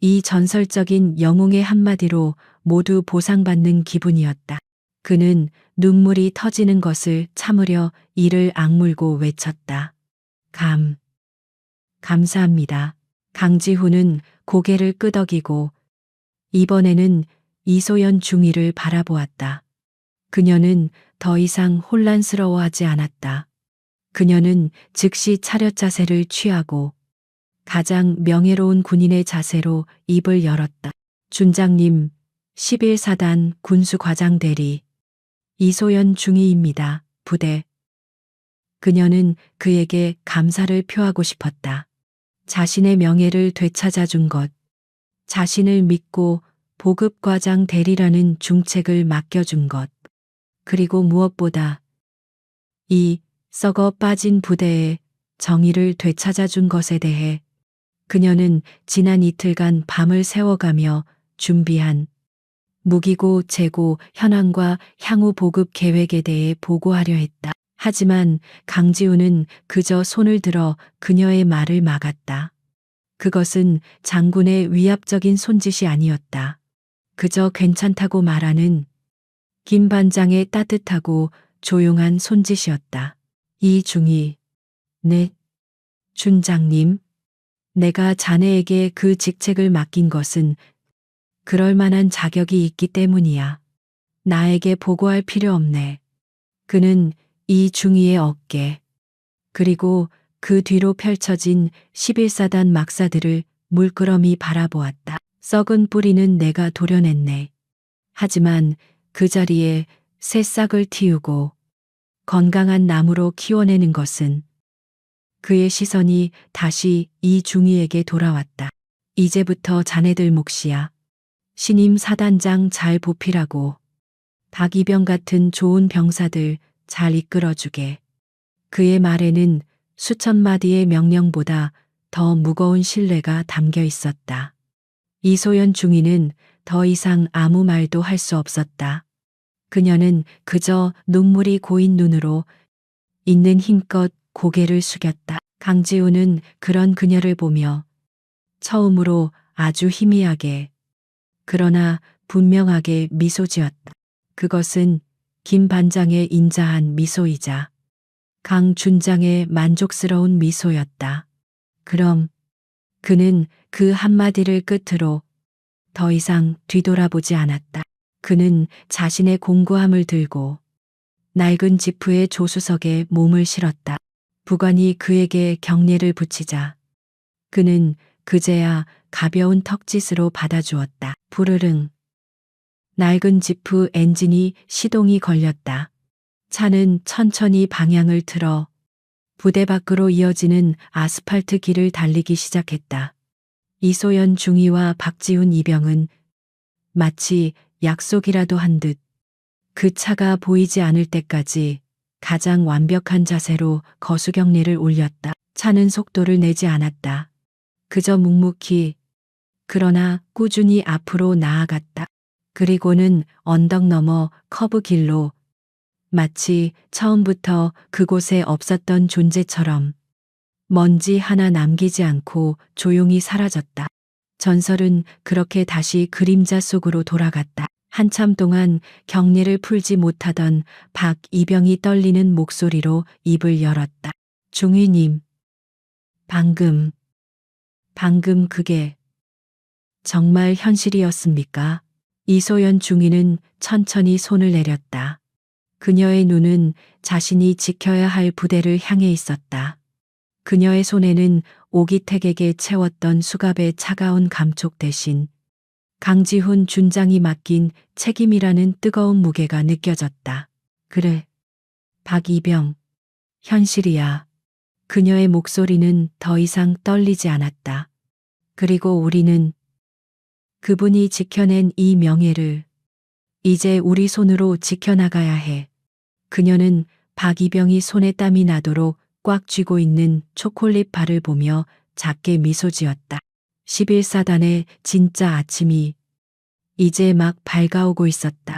이 전설적인 영웅의 한마디로 모두 보상받는 기분이었다. 그는 눈물이 터지는 것을 참으려 이를 악물고 외쳤다. 감사합니다. 강지훈은 고개를 끄덕이고 이번에는 이소연 중위를 바라보았다. 그녀는 더 이상 혼란스러워하지 않았다. 그녀는 즉시 차렷 자세를 취하고 가장 명예로운 군인의 자세로 입을 열었다. 준장님, 11사단 군수과장 대리 이소연 중위입니다. 부대. 그녀는 그에게 감사를 표하고 싶었다. 자신의 명예를 되찾아 준 것, 자신을 믿고 보급과장 대리라는 중책을 맡겨준 것, 그리고 무엇보다 이 썩어 빠진 부대에 정의를 되찾아준 것에 대해 그녀는 지난 이틀간 밤을 새워가며 준비한 무기고 재고 현황과 향후 보급 계획에 대해 보고하려 했다. 하지만 강지우는 그저 손을 들어 그녀의 말을 막았다. 그것은 장군의 위압적인 손짓이 아니었다. 그저 괜찮다고 말하는 김 반장의 따뜻하고 조용한 손짓이었다. 이중희, 네, 준장님, 내가 자네에게 그 직책을 맡긴 것은 그럴 만한 자격이 있기 때문이야. 나에게 보고할 필요 없네. 그는 이중희의 어깨, 그리고 그 뒤로 펼쳐진 11사단 막사들을 물끄러미 바라보았다. 썩은 뿌리는 내가 도려냈네. 하지만 그 자리에 새 싹을 틔우고 건강한 나무로 키워내는 것은 그의 시선이 다시 이중희에게 돌아왔다. 이제부터 자네들 몫이야. 신임 사단장 잘 보필하고 박이병 같은 좋은 병사들 잘 이끌어주게. 그의 말에는 수천 마디의 명령보다 더 무거운 신뢰가 담겨 있었다. 이소연 중위는 더 이상 아무 말도 할 수 없었다. 그녀는 그저 눈물이 고인 눈으로 있는 힘껏 고개를 숙였다. 강지우는 그런 그녀를 보며 처음으로 아주 희미하게 그러나 분명하게 미소 지었다. 그것은 김 반장의 인자한 미소이자 강 준장의 만족스러운 미소였다. 그럼 그는 그 한마디를 끝으로 더 이상 뒤돌아보지 않았다. 그는 자신의 공고함을 들고 낡은 지프의 조수석에 몸을 실었다. 부관이 그에게 경례를 붙이자 그는 그제야 가벼운 턱짓으로 받아주었다. 부르릉. 낡은 지프 엔진이 시동이 걸렸다. 차는 천천히 방향을 틀어 부대 밖으로 이어지는 아스팔트 길을 달리기 시작했다. 이소연 중위와 박지훈 이병은 마치 약속이라도 한 듯 그 차가 보이지 않을 때까지 가장 완벽한 자세로 거수경례를 올렸다. 차는 속도를 내지 않았다. 그저 묵묵히 그러나 꾸준히 앞으로 나아갔다. 그리고는 언덕 너머 커브 길로 마치 처음부터 그곳에 없었던 존재처럼 먼지 하나 남기지 않고 조용히 사라졌다. 전설은 그렇게 다시 그림자 속으로 돌아갔다. 한참 동안 경례를 풀지 못하던 박이병이 떨리는 목소리로 입을 열었다. 중위님, 방금 그게 정말 현실이었습니까? 이소연 중위는 천천히 손을 내렸다. 그녀의 눈은 자신이 지켜야 할 부대를 향해 있었다. 그녀의 손에는 오기택에게 채웠던 수갑의 차가운 감촉 대신 강지훈 준장이 맡긴 책임이라는 뜨거운 무게가 느껴졌다. 그래, 박이병, 현실이야. 그녀의 목소리는 더 이상 떨리지 않았다. 그리고 우리는 그분이 지켜낸 이 명예를 이제 우리 손으로 지켜나가야 해. 그녀는 박이병이 손에 땀이 나도록 꽉 쥐고 있는 초콜릿 바를 보며 작게 미소 지었다. 11사단의 진짜 아침이 이제 막 밝아오고 있었다.